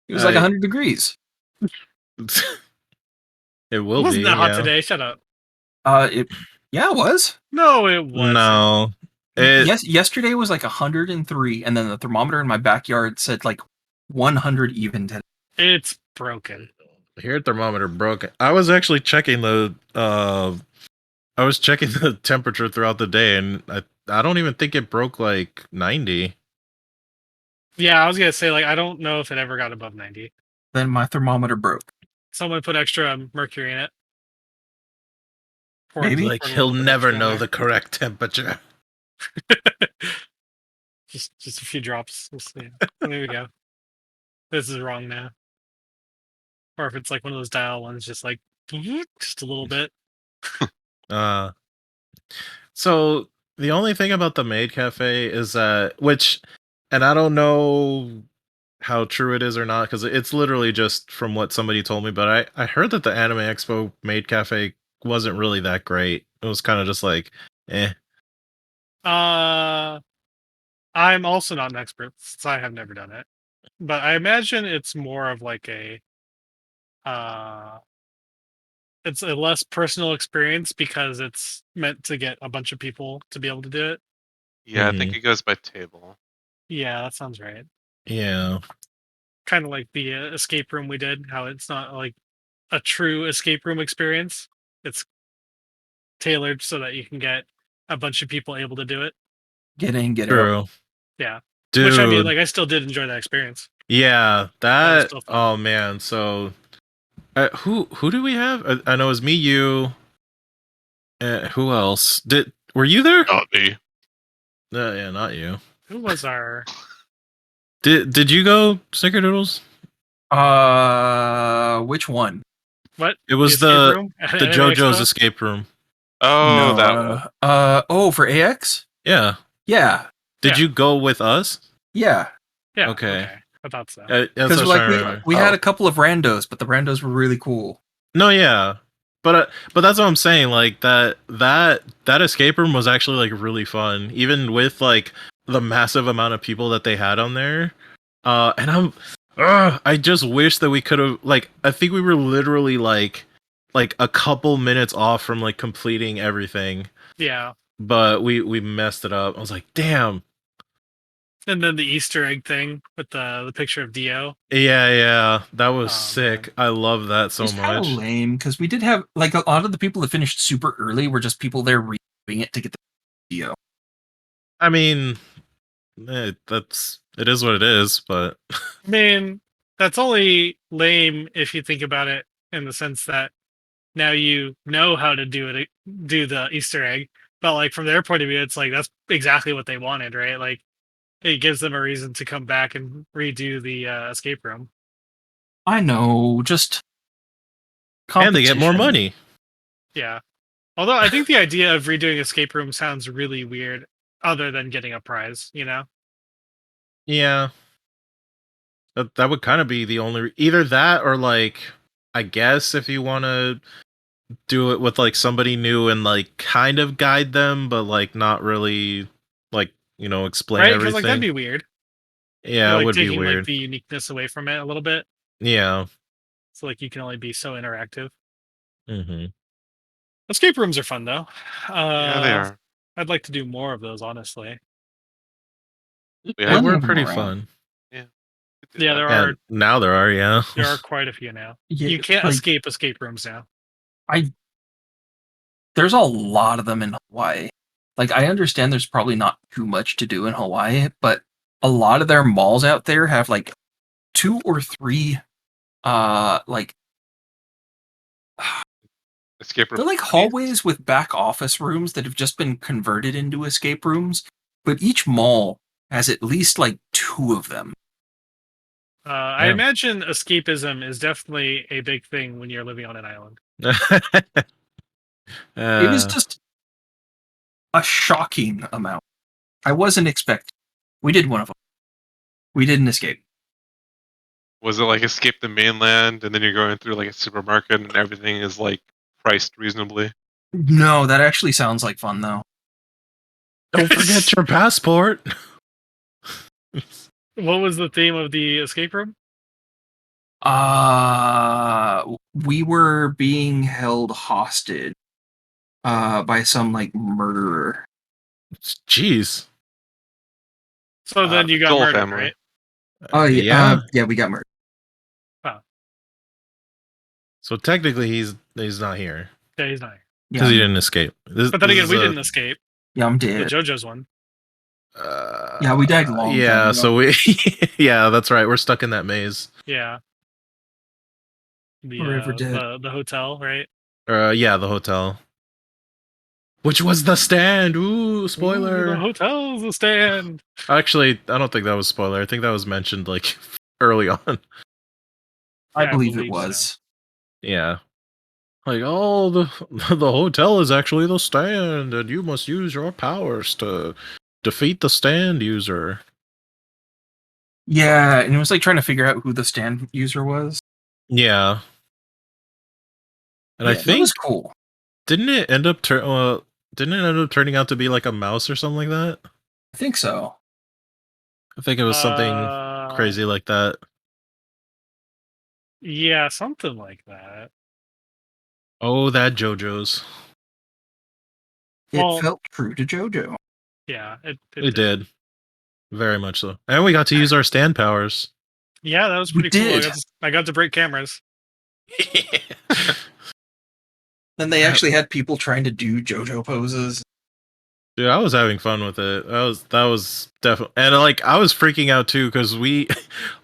It was like 100 degrees. It It will wasn't be. that hot Yeah. today. Shut up. Yeah, it was. No, it wasn't. No. Yes, yesterday was like 103, and then the thermometer in my backyard said like 100 even today. It's broken. Here thermometer broke. I was actually checking the temperature throughout the day, and I don't even think it broke like 90. Yeah, I was gonna say, like, I don't know if it ever got above 90. Then my thermometer broke. Someone put extra mercury in it. Maybe. Like, he'll never know the correct temperature. just a few drops. We'll see. There we go. This is wrong now. Or if it's like one of those dial ones, just like just a little bit. So the only thing about the maid cafe is that, and I don't know how true it is or not, because it's literally just from what somebody told me, but I heard that the Anime Expo maid cafe wasn't really that great. It was kind of just like, eh. I'm also not an expert since I have never done it. But I imagine it's more of like it's a less personal experience because it's meant to get a bunch of people to be able to do it. Yeah, I think it goes by table. Yeah, that sounds right. Yeah. Kind of like the escape room we did, how it's not like a true escape room experience. It's tailored so that you can get a bunch of people able to do it. Get in, get out. True. Yeah. Dude. Which I mean, like, I still did enjoy that experience. Yeah, That was that. still fun. Oh man, so who do we have? I know it was me, you. Who else? Were you there? Not me. Yeah, not you. Who was our? Did you go, Snickerdoodlz? Which one? What? It was escape the room? At the Anime JoJo's Expo? escape room. Oh, No, that one. Oh, for AX? Yeah. Yeah. Did Yeah. you go with us? Yeah. Yeah. Okay. I thought so. That's what I Because was like trying to remember. we had a couple of randos, but the randos were really cool. No, yeah, but that's what I'm saying. Like that escape room was actually like really fun, even with like the massive amount of people that they had on there. And I just wish that we could have like. I think we were literally like a couple minutes off from like completing everything, Yeah. but we messed it up. I was like, damn. And then the Easter egg thing with the picture of Dio. Yeah, that was Oh, sick. man. I love that It so was kind of much. lame because we did have like a lot of the people that finished super early were just people there reviewing it to get the video. I mean, it is what it is, but I mean, that's only lame if you think about it in the sense that now you know how to do the Easter egg. But like from their point of view, it's like that's exactly what they wanted, right? Like it gives them a reason to come back and redo the escape room. I know, just and they get more competition. money. Yeah. Although I think the idea of redoing escape room sounds really weird, other than getting a prize, you know? Yeah, that would kind of be the only either that or like I guess if you want to do it with like somebody new and like kind of guide them, but like not really like explain Right? Because like that'd everything. be weird. Yeah, You're it like would be taking like weird. the uniqueness away from it a little bit. Yeah. So like you can only be so interactive. hmm Escape rooms are fun though. Yeah, they are. I'd like to do more of those, honestly. We They have, Plenty were of them pretty around. fun. yeah. We could do Yeah, that. And now there are, yeah. there are quite a few now. Yeah, You can't like, escape rooms now. there's a lot of them in Hawaii. Like, I understand there's probably not too much to do in Hawaii, but a lot of their malls out there have like 2 or 3 like Escape room. they're like hallways with back office rooms that have just been converted into escape rooms, but each mall has at least like 2 of them. I Yeah. imagine escapism is definitely a big thing when you're living on an island. It was uh, just a shocking amount. I wasn't expecting. We did one of them. We didn't escape. Was it like escape the mainland and then you're going through like a supermarket and everything is like priced reasonably? No, that actually sounds like fun though. don't forget your passport. What was the theme of the escape room? We were being held hostage by some like murderer. Jeez. So then you got Joel murdered, family. right? Oh Yeah. yeah, we got murdered. So technically, he's not here Yeah, he's not here. because Yeah, he didn't escape. But then again, we didn't escape. yeah, I'm The dead. JoJo's one. Yeah, we died a long time Yeah, ago. so we. Yeah, that's right. We're stuck in that maze. Yeah. Forever dead. The hotel, right? Yeah, the hotel. Which was the stand? Ooh, Ooh, spoiler. the hotel's a stand. Actually, I don't think that was spoiler. I think that was mentioned like early on. I Yeah, believe it so. was. Yeah. Like, oh, the the hotel is actually the stand, and you must use your powers to defeat the stand user. Yeah, and it was like trying to figure out who the stand user was. Yeah. And Yeah, I that think was cool. didn't it end up turning out to be like a mouse or something like that? I think so. I think it was something crazy like that. Yeah, something like that. Oh, that JoJo's. It Well, felt true to JoJo. yeah, it It did. Very much so. And we got to use our stand powers. Yeah, that was We pretty cool. did. I got to break cameras. Then they actually had people trying to do JoJo poses. Dude, I was having fun with it. That was definitely, and like I was freaking out too because we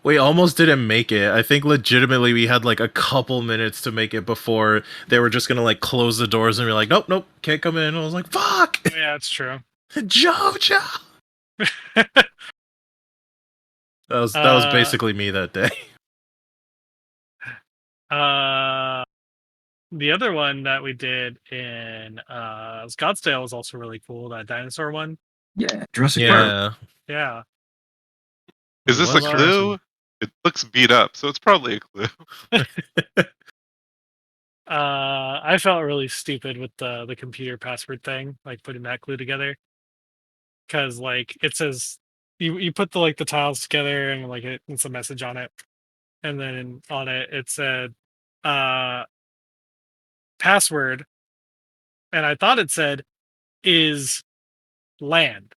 we almost didn't make it. I think legitimately we had like a couple minutes to make it before they were just gonna like close the doors and be like, nope, can't come in. I was like, fuck, Yeah, it's true. JoJo. That was basically me that day. The other one that we did in Scottsdale was also really cool. That dinosaur one. Yeah, Jurassic Park. Yeah. Yeah. Is this a Was clue? It looks beat up, so it's probably a clue. I felt really stupid with the computer password thing, like putting that clue together. Because like it says you put the tiles together and like it's a message on it. and then on it said password, and I thought it said is land,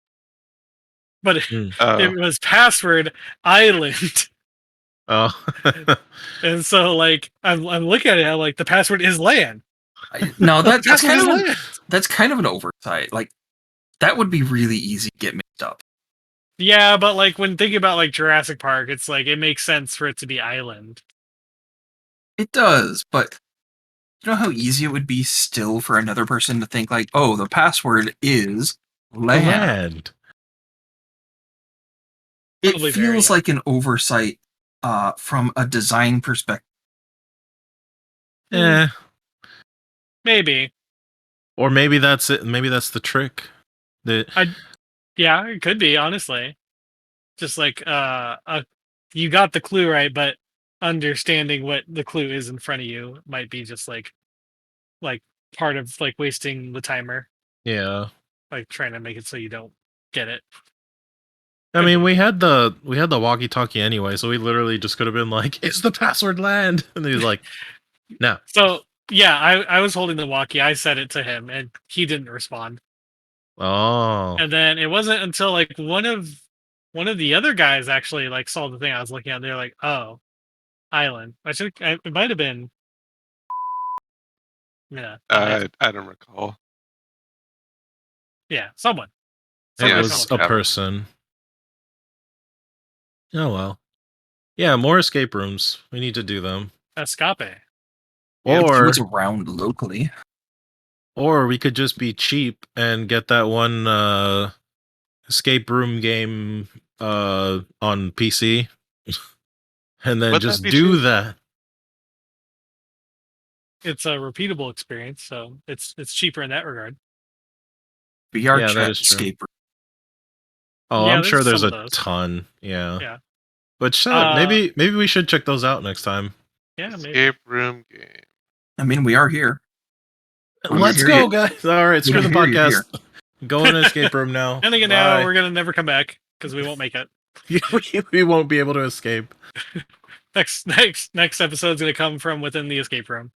but Mm. it was password island. Oh. And so like I'm looking at it, I'm like the password is land. No, The that's password kind is of land. that's kind of an oversight. Like that would be really easy to get mixed up. Yeah, but like when thinking about like Jurassic Park, it's like it makes sense for it to be island. It does, but you know how easy it would be still for another person to think like, oh, the password is land. Land. It Probably very, feels yeah. like an oversight from a design perspective. Eh. Maybe. Or maybe that's it. Maybe that's the trick. Yeah, it could be, honestly. Just like you got the clue right, but understanding what the clue is in front of you might be just like part of like wasting the timer, Yeah. like trying to make it so you don't get it. I Could mean, be. we had the walkie-talkie anyway, so we literally just could have been like, "Is the password land?" And he's like, "No." So yeah, I was holding the walkie. I said it to him, and he didn't respond. Oh. And then it wasn't until like one of the other guys actually like saw the thing I was looking at. They're like, "Oh, island." It might have been. Yeah, I don't recall. yeah, someone. It Yeah, was someone a got it. person. Oh well. Yeah, more escape rooms. We need to do them. Escape. Yeah, see Or what's around locally. we could just be cheap and get that one escape room game on PC and then Would that just be do cheap? that. It's a repeatable experience, so it's cheaper in that regard. Yeah, that VRChat is true. escape room. Oh, Yeah, I'm sure there's there's some of a those. ton. Yeah. Yeah. But Uh, maybe we should check those out next time. yeah, maybe. Escape room game. I mean, we are here. When you're Let's here, go, you- guys. All right, when screw the you're here, you're podcast. Go in an escape room now. And again, now Bye. we're gonna never come back because we won't make it. We won't be able to escape. Next episode's gonna come from within the escape room.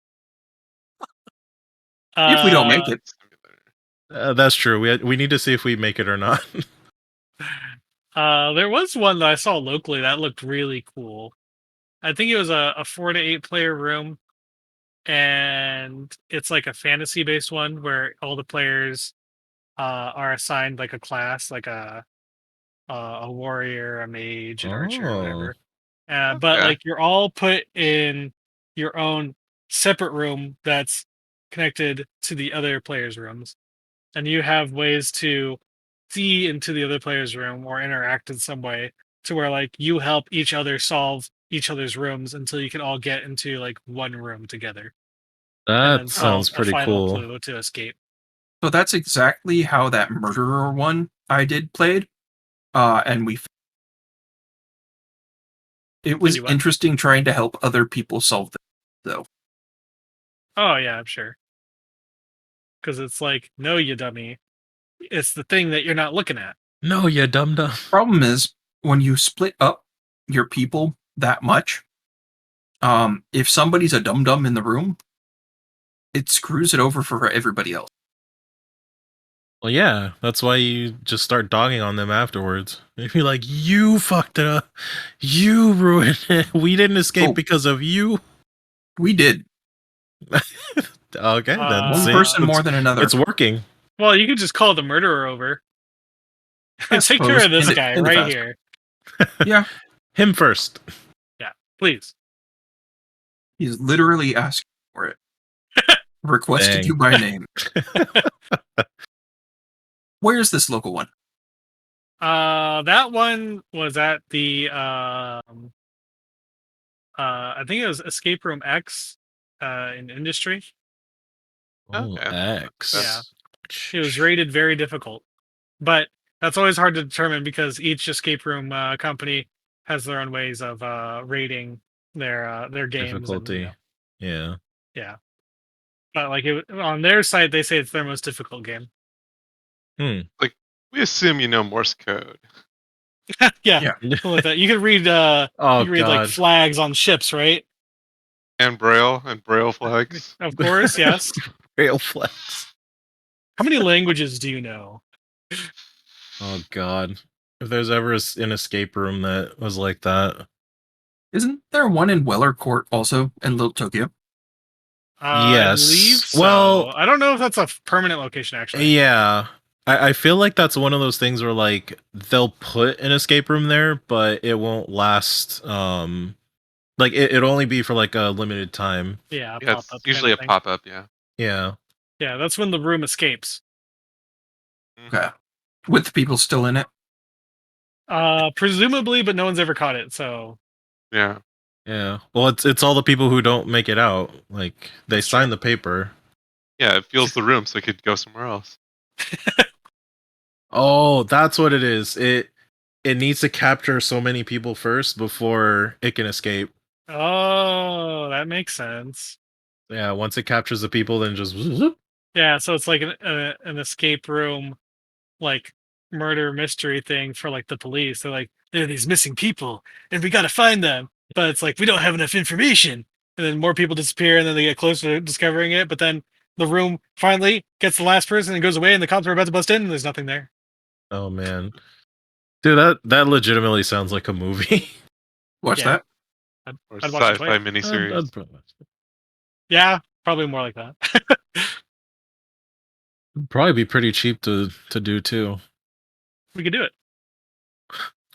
If we don't make it. That's true. We need to see if we make it or not. There was one that I saw locally that looked really cool. I think it was a 4 to 8 player room, and it's like a fantasy based one where all the players are assigned like a class, like a warrior, a mage, an archer, or Oh. whatever. But Okay. like you're all put in your own separate room that's connected to the other players' rooms, and you have ways to see into the other player's room or interact in some way to where like you help each other solve each other's rooms until you can all get into like one room together and That then solve sounds a pretty final cool. clue to escape. So that's exactly how that murderer one I did played. And it was you what? interesting trying to help other people solve them, though. Oh yeah, I'm sure. Because it's like, no, you dummy. It's the thing that you're not looking at. No, you dum dum. Problem is, when you split up your people that much, if somebody's a dum dum in the room, it screws it over for everybody else. Well, yeah, that's why you just start dogging on them afterwards. You'd be like, "You fucked it up. You ruined it. We didn't escape Oh. because of you." We did. Okay, then One see, person more than another. it's working. Well, you could just call the murderer over I and take care suppose. of this End it- guy end it right fast. here. Yeah, Him first. Yeah, please. he's literally asking for it. Requested Dang. you by name. Where's this local one? That one was at the I think it was Escape Room X in Industry. Oh, Okay. X. Yeah. It was rated very difficult, but that's always hard to determine because each escape room company has their own ways of rating their games. Difficulty. And, Yeah. yeah. But like on their site, they say it's their most difficult game. We assume you know Morse code. Yeah, Yeah. something like that. You could read Oh you could read like god. flags on ships, right? And Braille flags. Of course, yes. Rail flex. How many languages do you know? Oh god. If there's ever an escape room that was like that. Isn't there one in Weller Court also in Little Tokyo? I believe Yes. so. Well, I don't know if that's a permanent location actually. yeah. I feel like that's one of those things where like they'll put an escape room there, but it won't last like it'll only be for like a limited time. Yeah, Yeah, pop it's up usually a thing. pop up. Yeah. Yeah. Yeah, that's when the room escapes. Okay. With the people still in it? Presumably, but no one's ever caught it, so Yeah. Yeah. Well, it's all the people who don't make it out. Like they That's sign true. the paper. Yeah. It fills the room, so it could go somewhere else. Oh, that's what it is. It needs to capture so many people first before it can escape. Oh, that makes sense. Yeah, once it captures the people, then just Yeah, so it's like an escape room, like murder mystery thing for like the police. They're like, there are these missing people, and we got to find them. But it's like we don't have enough information, and then more people disappear, and then they get closer to discovering it. But then the room finally gets the last person and goes away, and the cops are about to bust in, and there's nothing there. Oh man. Dude, that legitimately sounds like a movie. Watch Yeah. that. Or I'd watch it sci-fi twice. miniseries. I'd Yeah, probably more like that. probably be pretty cheap to do too. We could do it.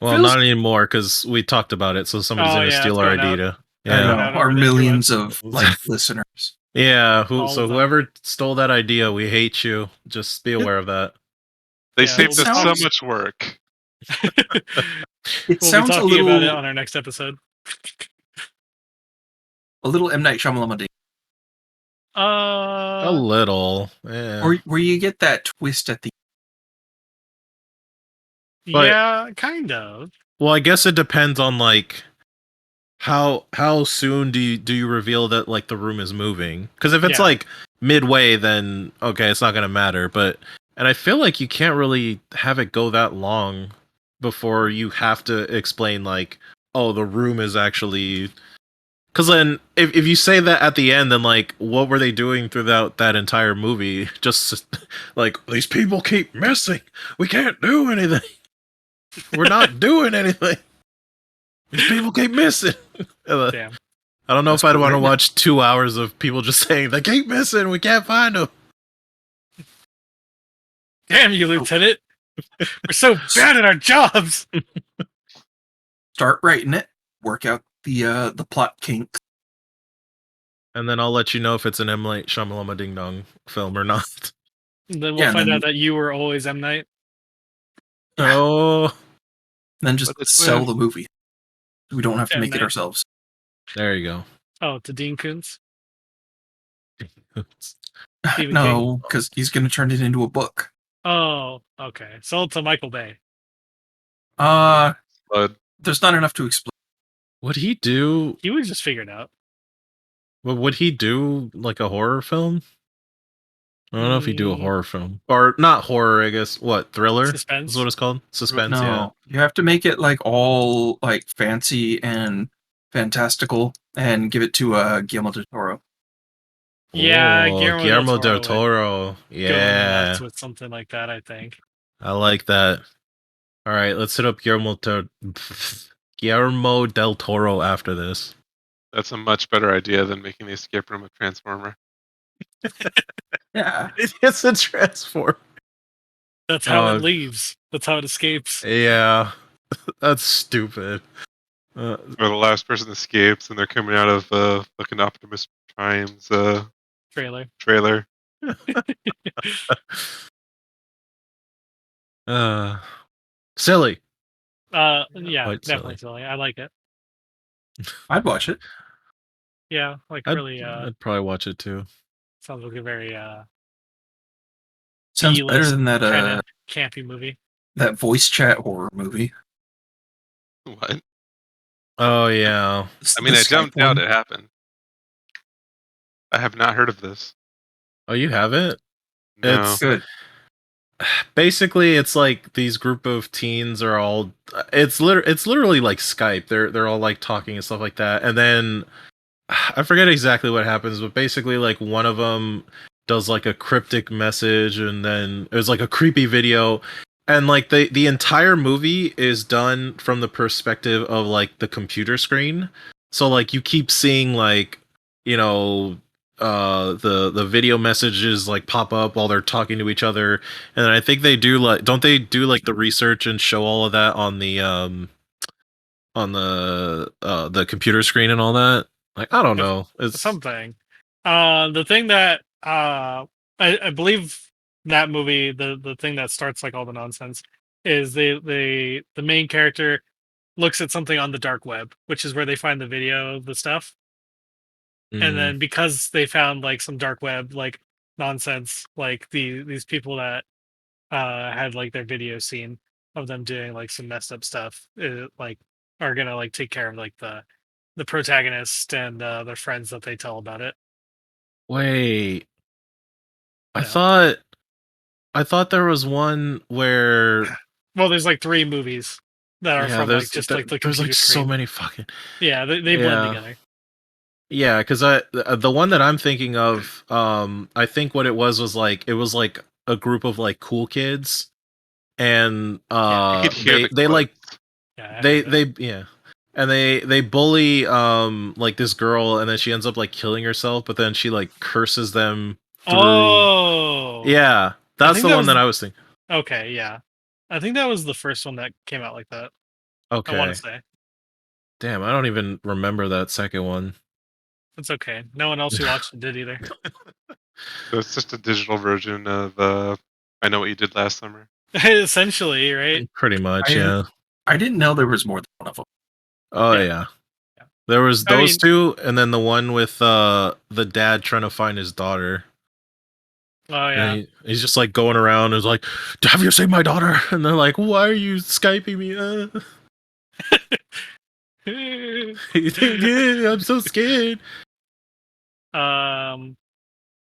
Well, Feels- not anymore because we talked about it, so somebody's Oh, gonna yeah, steal it's our going out. idea. I know. Going out Our over the millions interwebs. of like listeners. Yeah. All So of them. whoever stole that idea, we hate you. Just be aware of that. They Yeah, saved we'll us so sounds- much work. It We'll be sounds talking about it on our next episode. a little M. Night Shyamalan ding. A little. Yeah. Or where you get that twist at the But- yeah, kind of. Well, I guess it depends on like how soon do you reveal that like the room is moving? Because if it's Yeah. like midway, then okay, it's not gonna matter. But and I feel like you can't really have it go that long before you have to explain like, oh, the room is actually. Because then if you say that at the end, then like what were they doing throughout that entire movie? Just like these people keep missing. We can't do anything. We're not doing anything. These people keep missing. Damn. I don't know That's if I'd cool, want to right? watch 2 hours of people just saying they keep missing. We can't find them. Damn you, Lieutenant. We're so bad at our jobs. start writing it, work out the plot kinks. And then I'll let you know if it's an M. Night Shyamalan Ding Dong film or not. And then we'll Yeah, and find then- out that you were always M. Night. Oh, Then just But it's sell with- the movie. We don't have to M. make it Night. ourselves. there you go. Oh, to Dean Koontz. Stephen No, because he's going to turn it into a book. Oh, okay. Sold to Michael Bay. But There's not enough to explain. Would he do? He would just figure it out. Would he do like a horror film? I don't know if he'd do a Mm. horror film or not horror. I guess what thriller Suspense. is what it's called. Suspense. No, Yeah. you have to make it like all like fancy and fantastical, and give it to Guillermo del Toro. Yeah, Oh, Guillermo del Toro. Go Yeah, nuts with something like that, I think. I like that. All right, let's hit up Guillermo del Toro after this. that's a much better idea than making the escape room a transformer. Yeah, It's a transform. That's how Oh. it leaves. That's how it escapes. Yeah, that's stupid. Where the last person escapes and they're coming out of fucking Optimus Prime's Trailer. trailer. Silly. Yeah, Quite definitely silly. I like it. I'd watch it. Yeah, like I'd, really I'd probably watch it too. sounds like a very Sounds better B-list than that kind of campy movie. that voice chat horror movie. What? Oh yeah. I mean, The I Skype jumped out. one. It happened. I have not heard of this. Oh, you haven't? No. It's- Good. basically it's like these group of teens are all it's literally like Skype. They're all like talking and stuff like that. And then I forget exactly what happens, but basically like one of them does like a cryptic message, and then it was like a creepy video, and like the entire movie is done from the perspective of like the computer screen. So like you keep seeing like, you know, the video messages like pop up while they're talking to each other, and I think they do like, don't they do like the research and show all of that on the computer screen and all that? Like, I don't If know. It's something. The thing that I believe that movie, the thing that starts like all the nonsense is the main character looks at something on the dark web, which is where they find the video of the stuff. And mm, then because they found like some dark web like nonsense, like these people that had like their video scene of them doing like some messed up stuff, like are gonna like take care of like the protagonist and their friends that they tell about it. wait. I Yeah. thought I thought there was one where, Well, there's like three movies that are yeah, from like just like the there's like computer so screen. many fucking, Yeah, they blend yeah. together. Yeah, because the one that I'm thinking of, I think what it was like, it was like a group of like cool kids, and You could hear the they quotes. like Yeah, I heard it. they yeah, and they bully like this girl, and then she ends up like killing herself, but then she like curses them through. Oh, Yeah, I that's think the that one was that I was thinking. okay. Yeah, I think that was the first one that came out like that. I want to Okay, say damn, I don't even remember that second one. it's okay. No one else who watched it did either. So it's just a digital version of I Know What You Did Last Summer. Essentially, right? Pretty much, I yeah. I didn't know there was more than one of them. Oh Yeah. yeah. There was I those mean, two, and then the one with the dad trying to find his daughter. oh And yeah. he's just like going around and is like, "Have you seen my daughter?" And they're like, "Why are you skyping me?" You think, yeah, I'm so scared. um,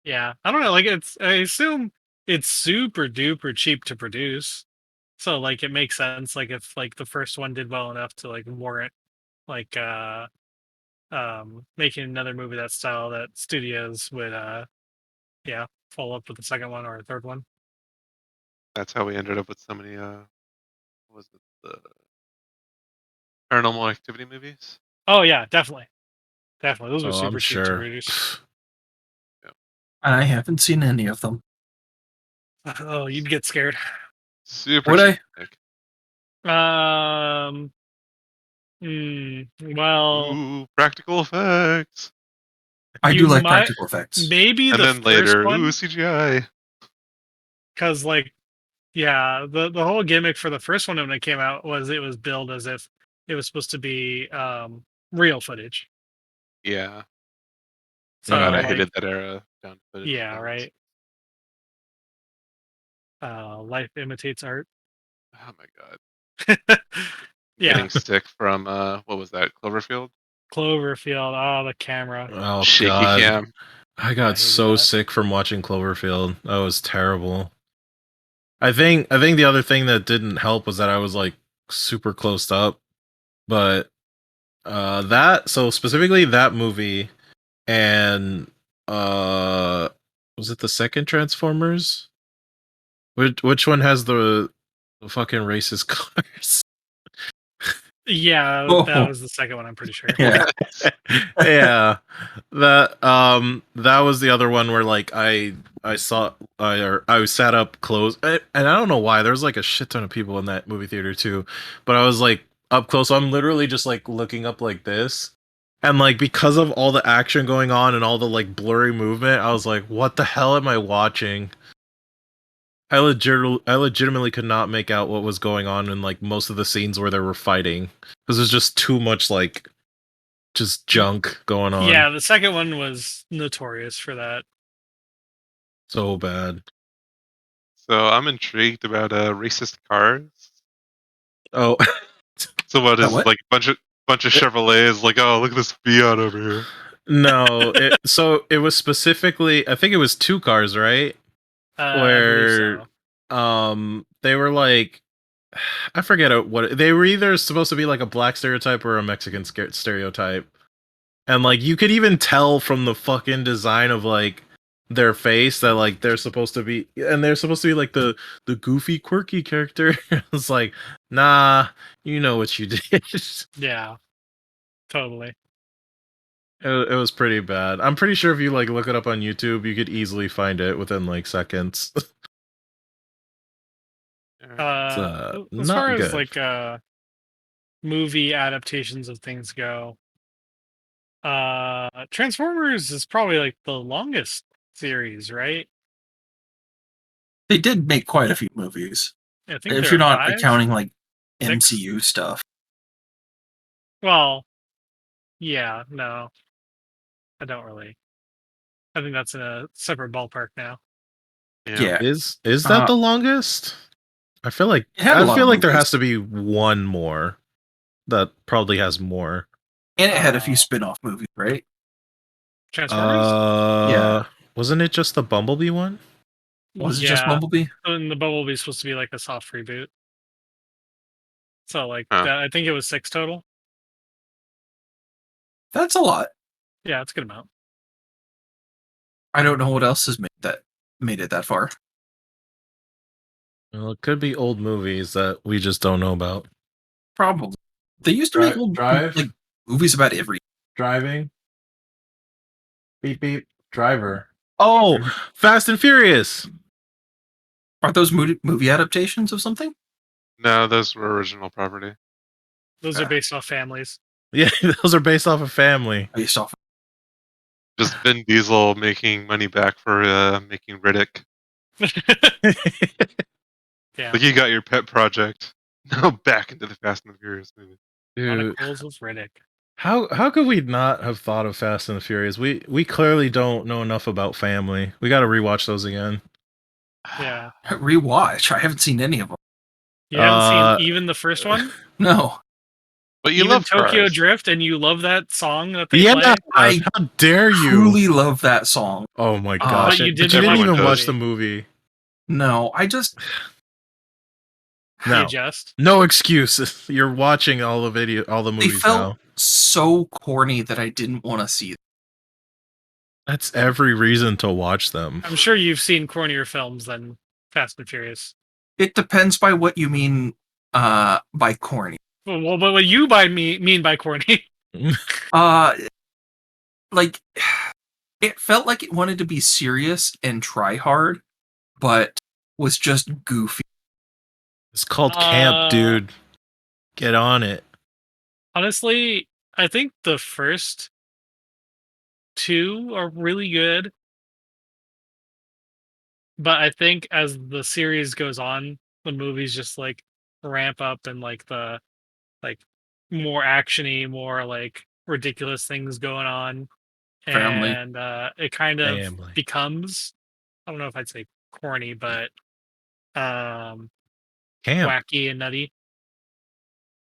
yeah. I don't know. Like, it's. I assume it's super duper cheap to produce, so like it makes sense. Like if like the first one did well enough to like warrant like making another movie that style, that studios would yeah, follow up with the second one or a third one. That's how we ended up with so many what was it, the Paranormal Activity movies? Oh yeah, definitely. Definitely. Those were Oh, I'm super cheap to sure. produce. And I haven't seen any of them. Oh, you'd get scared. Super Would I? sick. Um well, Ooh, practical effects. I you do like might practical effects. maybe And the then first later, ooh, one, CGI. because like yeah, the whole gimmick for the first one when it came out was it was billed as if it was supposed to be real footage. Yeah. God, So I Mm. like hated that era found footage yeah, films. right. Life imitates art. Oh my god. Yeah, Getting sick from what was that? Cloverfield? Cloverfield. Oh, the camera. Oh Shaky God, cam. I I got hated so that. sick from watching Cloverfield. That was terrible. I think the other thing that didn't help was that I was like super close up, but that, so specifically that movie, and uh was it the second Transformers? Which one has the fucking racist cars? Yeah, that Oh, was the second one. I'm pretty sure. yeah. Yeah, that was the other one where like I saw I sat up close, and I don't know why there was like a shit ton of people in that movie theater too, but I was like up close, so I'm literally just like looking up like this, and like because of all the action going on and all the like blurry movement, I was like, what the hell am I watching? I legitimately could not make out what was going on in like most of the scenes where they were fighting, because there's just too much like just junk going on. Yeah, the second one was notorious for that. So bad. So I'm intrigued about racist cars. Oh, So what That is what? like bunch of Chevrolets? Like, oh, look at this Fiat over here. no. So it was specifically, I think it was two cars, right? I believe Where so. they were like, I forget what they were, either supposed to be like a black stereotype or a Mexican stereotype. And like you could even tell from the fucking design of like their face that like they're supposed to be, and they're supposed to be like the goofy, quirky character. It's like, nah, you know what you did. Yeah, totally. It was pretty bad. I'm pretty sure if you like look it up on YouTube, you could easily find it within like seconds. It's As far not as good. like movie adaptations of things go, Transformers is probably like the longest series, right? They did make quite a few movies. I think If there you're are not 5, accounting like 6. MCU stuff. Well, yeah, no, I don't really. I think that's in a separate ballpark now. Yeah. Is that the longest? I feel like It had a lot of there movies. has to be one more that probably has more. And it had a few spin-off movies, right? Transformers? Yeah. Wasn't it just the Bumblebee one? Was it just Bumblebee? And the Bumblebee's supposed to be like a soft reboot. So like Huh. I think it was 6 total. That's a lot. Yeah, it's a good amount. I don't know what else has made it that far. Well, it could be old movies that we just don't know about. Probably. They used to make old Drive? like movies about every. Driving. Beep beep. Driver. Oh, Fast and Furious. Are those movie adaptations of something? No, those were original property. Those are based off families. Yeah, those are based off of Family. Based off. Just Vin Diesel making money back for making Riddick. Yeah. Like you got your pet project. Now back into the Fast and the Furious movie. Dude, Chronicles of Riddick. how could we not have thought of Fast and the Furious? We clearly don't know enough about Family. We got to rewatch those again. Yeah. Rewatch. I haven't seen any of them. You haven't seen even the first one? No. But you even love Tokyo cars. Drift, and you love that song that they play? How dare you? Truly love that song. Oh my gosh. But you But you didn't didn't watch even the watch movie. the movie. No, I just No. Just No excuse. You're watching all the they movies felt now. so corny that I didn't want to see them. That's every reason to watch them. I'm sure you've seen cornier films than Fast and Furious. It depends by what you mean by corny. Well, but what you mean by corny? Like it felt like it wanted to be serious and try hard, but was just goofy. It's called camp, dude. Get on it. Honestly, I think the first 2 are really good. But I think as the series goes on, the movies just like ramp up and like the like more actiony, more like ridiculous things going on. Family. And it kind of Family. becomes, I don't know if I'd say corny, but Camp. wacky and nutty.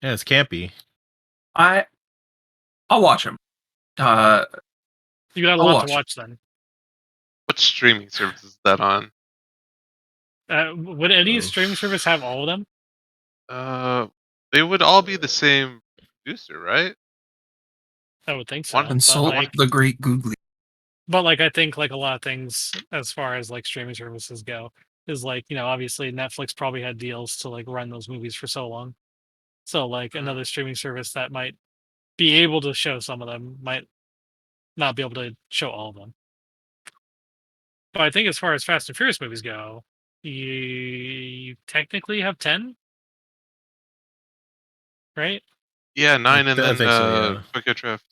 Yeah, it's campy. I'll watch them. You got a lot to watch watch then. What streaming service is that on? Would any streaming service have all of them? They would all be the same producer, right? I would think so. One- But Consult like, the great Googly. but like I think like a lot of things as far as like streaming services go is like, you know, obviously Netflix probably had deals to like run those movies for so long. So like another streaming service that might be able to show some of them might not be able to show all of them. But I think as far as Fast and Furious movies go, you technically have 10, right? Yeah, 9 and I then think so, yeah. Tokyo Drift.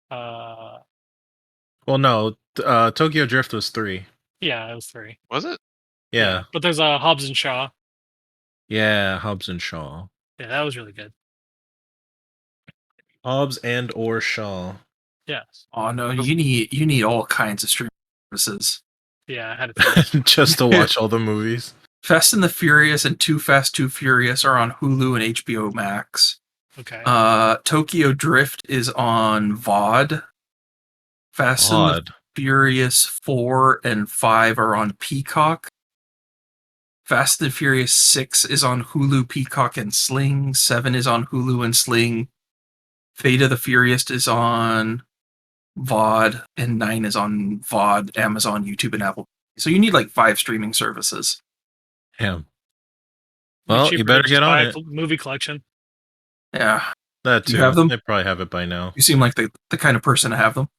Well, no. Tokyo Drift was 3. Yeah, it was 3. Was it? Yeah. But there's a Hobbs and Shaw. Yeah, Hobbs and Shaw. Yeah, that was really good. Hobbs and or Shaw. Yes. Oh no, you need all kinds of streaming services. Yeah, I had it. Just to watch all the movies. Fast and the Furious and Too Fast, Too Furious are on Hulu and HBO Max. Okay. Tokyo Drift is on VOD. Fast and the Furious 4 and 5 are on Peacock. Fast and Furious 6 is on Hulu, Peacock, and Sling. 7 is on Hulu and Sling. Fate of the Furious is on VOD, and 9 is on VOD, Amazon, YouTube, and Apple. So you need like 5 streaming services. Damn. Be Well, cheaper you to better just get on buy it. a movie collection. Yeah. That Do you too. have them? I probably have it by now. You seem like the kind of person to have them.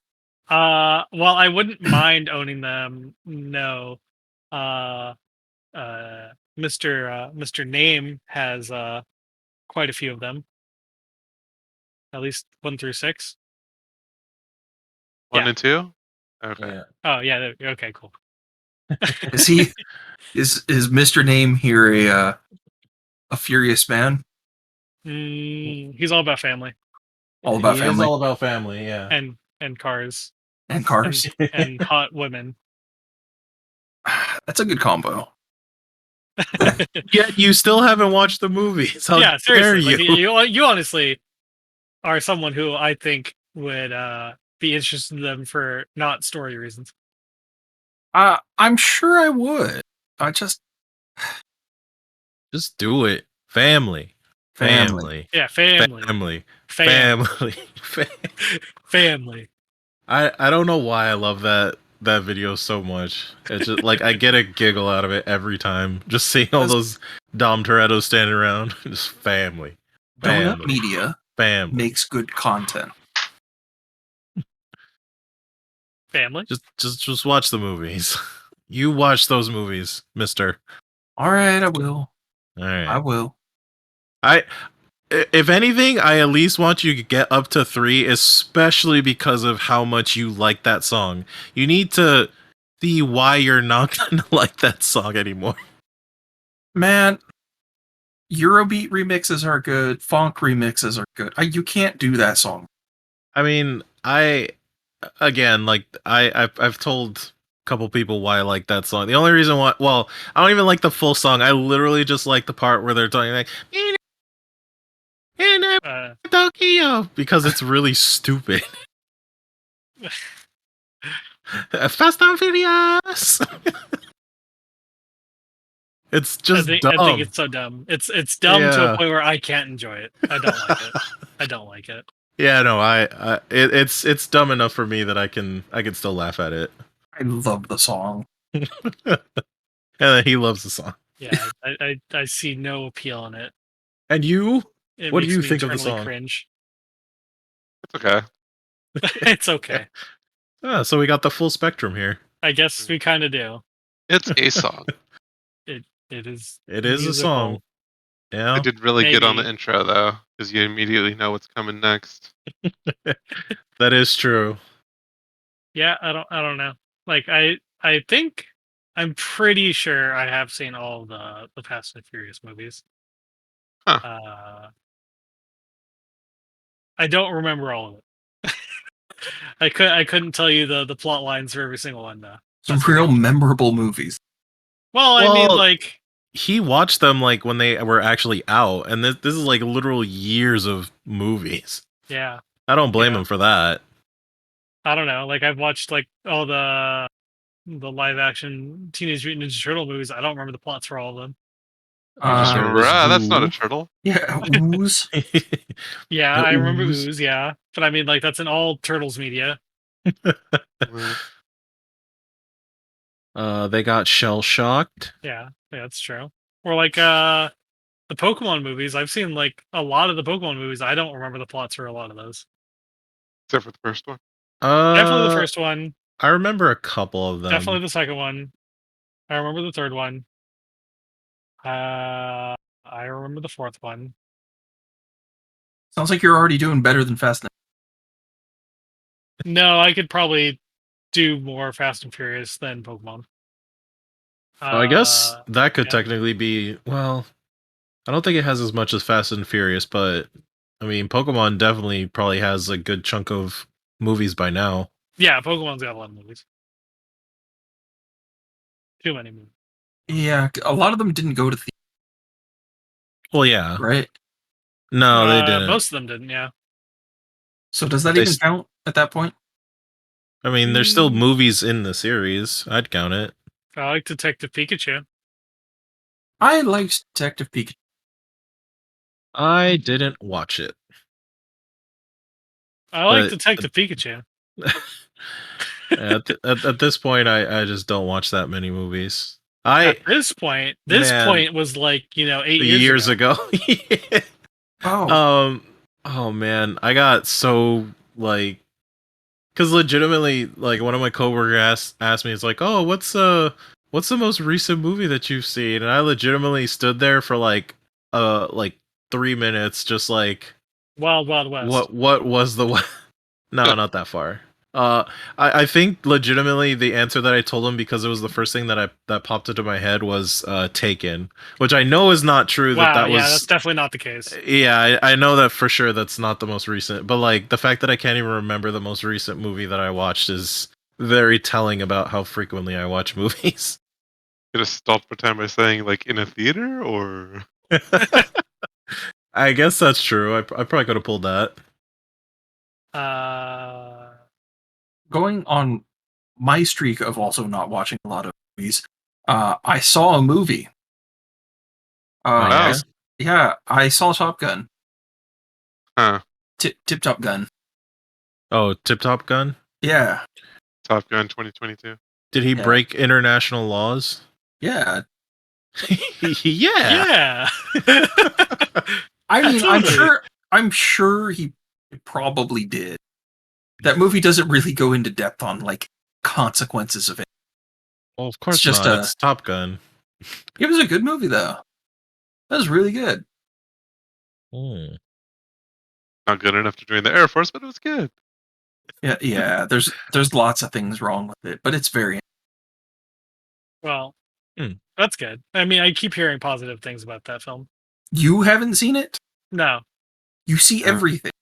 Well, I wouldn't mind owning them. No. Mr. Name has quite a few of them. At least 1 through 6. 1 Yeah. and 2? Okay. Yeah. Oh yeah. Okay. Cool. Is he is Mr. Name here a furious man? He's all about family All about He family is all about family, yeah. and cars and cars. and hot women. That's a good combo. Yet you still haven't watched the movies. How Yeah, dare seriously. you? Like you honestly are someone who I think would be interested in them for not story reasons. I'm sure I would. I just Just do it. Family. family. Yeah, family. Family. Family. Family. Family. I don't know why I love that video so much. It's just like I get a giggle out of it every time. Just seeing all those Dom Torettos standing around. Just family. Donut Family. Media Family. makes good content. Family. Just watch the movies. You watch those movies, mister. All right, I will. All right. I will. If anything, I at least want you to get up to 3, especially because of how much you like that song. You need to see why you're not gonna like that song anymore. Man, Eurobeat remixes are good. Funk remixes are good. You can't do that song. I mean, I've told a couple people why I like that song. The only reason why, well, I don't even like the full song. I literally just like the part where they're talking like Tokyo, because it's really stupid. Fast and Furious. It's just dumb. I think it's so dumb. It's dumb to Yeah. a point where I can't enjoy it. I don't like it. I don't like it. Yeah, no, it's dumb enough for me that I can still laugh at it. I love the song. And then he loves the song. Yeah, I see no appeal in it. And you? It What do makes you me think of the eternally song? Cringe. It's okay. It's okay. So we got the full spectrum here. I guess we kind of do. It's a song. It is. It is a song. Yeah. I did really good on the Maybe. intro though, because you immediately know what's coming next. That is true. Yeah, I don't know. Like I think I'm pretty sure I have seen all the Fast and Furious movies. Huh. I don't remember all of it. I couldn't tell you the plot lines for every single one though. Some real memorable movies. Well, I mean, Well, like, he watched them like when they were actually out, and this is like literal years of movies. yeah, I don't blame Yeah. him for that. I don't know. Like, I've watched like all the live action Teenage Mutant Ninja Turtle movies. I don't remember the plots for all of them. I just Uh, remember, that's not a turtle. Yeah, Ooze. Yeah, The I remember Ooze. Ooze. Yeah, but I mean, like, that's in all Turtles media. They got shell shocked. Yeah, that's true. Or like the Pokemon movies. I've seen like a lot of the Pokemon movies. I don't remember the plots for a lot of those. Except for the first one. Definitely the first one. I remember a couple of them. Definitely the second one. I remember the third one. I remember the fourth one. Sounds like you're already doing better than Fast and No, I could probably do more Fast and Furious than Pokemon. Well, I guess that could yeah. technically be, well, I don't think it has as much as Fast and Furious, but I mean, Pokemon definitely probably has a good chunk of movies by now. Yeah, Pokemon's got a lot of movies. Too many movies. Yeah, a lot of them didn't go to Well, yeah. right? No, they didn't. Most of them didn't, yeah. So does that They even s- count at that point? I mean, there's still movies in the series. I'd count it. I like Detective Pikachu. I liked Detective Pikachu. I didn't watch it. I like But- Detective Pikachu. At this point, I just don't watch that many movies. I At this point Man. was like 8 years ago. Yeah. Oh, Oh man, I got so like, because legitimately, like one of my coworkers asked me, it's like, oh, what's the most recent movie that you've seen? And I legitimately stood there for like 3 minutes, just like, Wild Wild West. what was the No, not that far. I think legitimately the answer that I told him, because it was the first thing that popped into my head, was Taken, which I know is not true. Wow, that yeah, was that's definitely not the case. Yeah, I know that for sure. That's not the most recent, but like the fact that I can't even remember the most recent movie that I watched is very telling about how frequently I watch movies. Gonna stop for time by saying like in a theater or I guess that's true. I probably could have pulled that. going on my streak of also not watching a lot of movies, I saw a movie. Yeah? I saw Top Gun. huh? Tip Top Gun. Oh, Tip Top Gun. Yeah, Top Gun 2022. Did he Yeah. break international laws? yeah. Yeah. Yeah. I mean, Totally. I'm sure he probably did. That movie doesn't really go into depth on like consequences of it. Well, of course just not. a- It's Top Gun. It was a good movie though. That was really good. Hmm. Not good enough to join the Air Force, but it was good. Yeah. There's lots of things wrong with it, but it's very. Well, Hmm. that's good. I mean, I keep hearing positive things about that film. You haven't seen it? No. You see Huh. everything.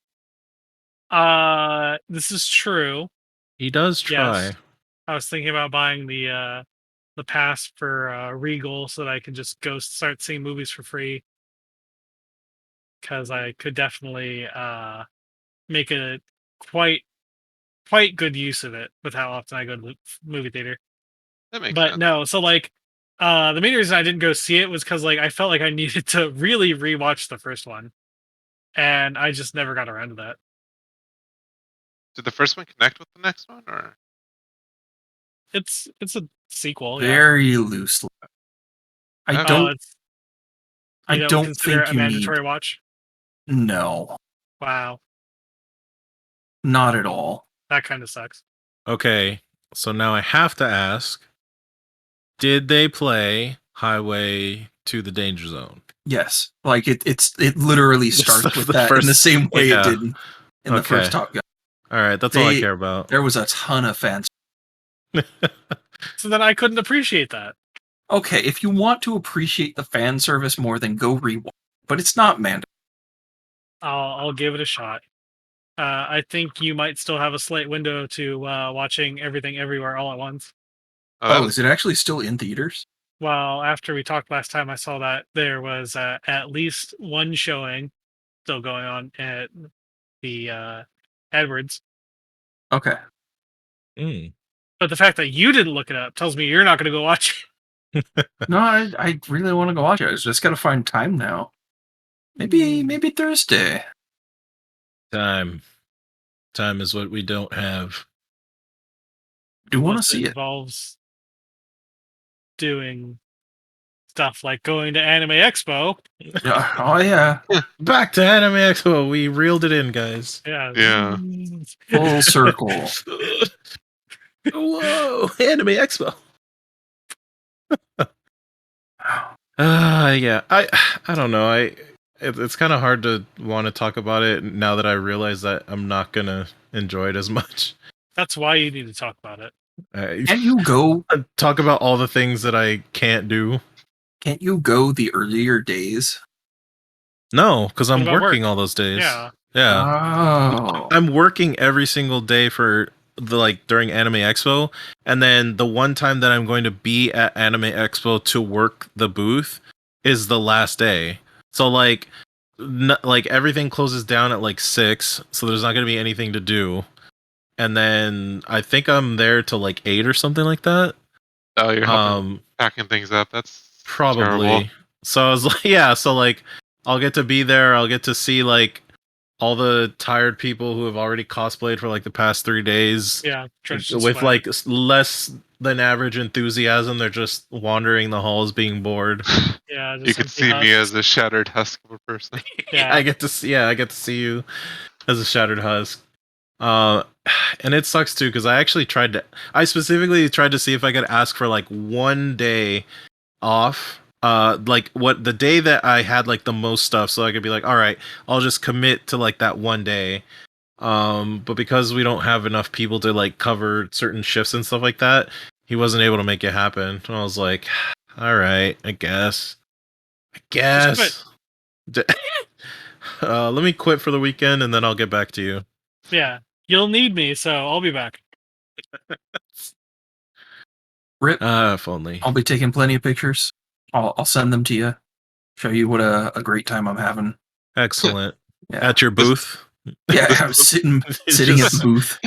This is true. He does try. Yes. I was thinking about buying the pass for Regal so that I can just go start seeing movies for free. Because I could definitely make a quite good use of it with how often I go to the movie theater. That makes But sense. no, so like the main reason I didn't go see it was because like I felt like I needed to really rewatch the first one, and I just never got around to that. Did the first one connect with the next one, or It's a sequel, yeah. Very loosely. I Okay. don't. It's I you don't don't consider it think a you mandatory need. watch. No, Wow, not at all. that kind of sucks. Okay, so now I have to ask: did they play Highway to the Danger Zone? Yes, like it literally starts with that in the same way it Yeah. did in the first Okay. Top Gun. All right, that's all I care about. There was a ton of fans. So then I couldn't appreciate that. Okay, if you want to appreciate the fan service more, then go rewatch. But it's not mandatory. I'll give it a shot. I think you might still have a slight window to watching Everything Everywhere All at Once. that Oh, was is it actually still in theaters? Well, after we talked last time, I saw that there was at least one showing still going on at the Edwards. Okay. Mm. But the fact that you didn't look it up tells me you're not going to go watch it. No, I really want to go watch it. I just got to find time now. Maybe Thursday. Time is what we don't have. Do want to Unless see it? involves doing stuff like going to Anime Expo. Oh yeah, Back to Anime Expo. We reeled it in, guys. Yeah. Yeah. full circle. Whoa, Anime Expo. Yeah. I don't know. It's kind of hard to want to talk about it now that I realize that I'm not gonna enjoy it as much. That's why you need to talk about it. Can't you go? Talk about all the things that I can't do? Can't you go the earlier days? No, because What I'm about working work? all those days. Yeah. Yeah. Oh, I'm working every single day for during Anime Expo, and then the one time that I'm going to be at Anime Expo to work the booth is the last day. So like everything closes down at like 6, so there's not going to be anything to do. And then I think I'm there till like 8 or something like that. oh, you're helping packing things up. That's terrible. Probably. So I was like, yeah, so like I'll get to be there. I'll get to see like all the tired people who have already cosplayed for like the past 3 days Yeah, drenched in with sweat. like less than average enthusiasm. They're just wandering the halls being bored. Yeah, just You could empty see me husks. as a shattered husk of a person. Yeah. I get to see you as a shattered husk. Uh, and it sucks too because I specifically tried to see if I could ask for like one day off. Like what the day that I had like the most stuff, so I could be like, all right, I'll just commit to like that one day. But because we don't have enough people to like cover certain shifts and stuff like that, he wasn't able to make it happen. And I was like, all right, I guess. Just D- let me quit for the weekend and then I'll get back to you. Yeah. You'll need me, so I'll be back. Rip, If only. I'll be taking plenty of pictures. I'll send them to you. Show you what a great time I'm having. Excellent. Yeah. At your booth. Yeah, I was sitting It's at the just- booth.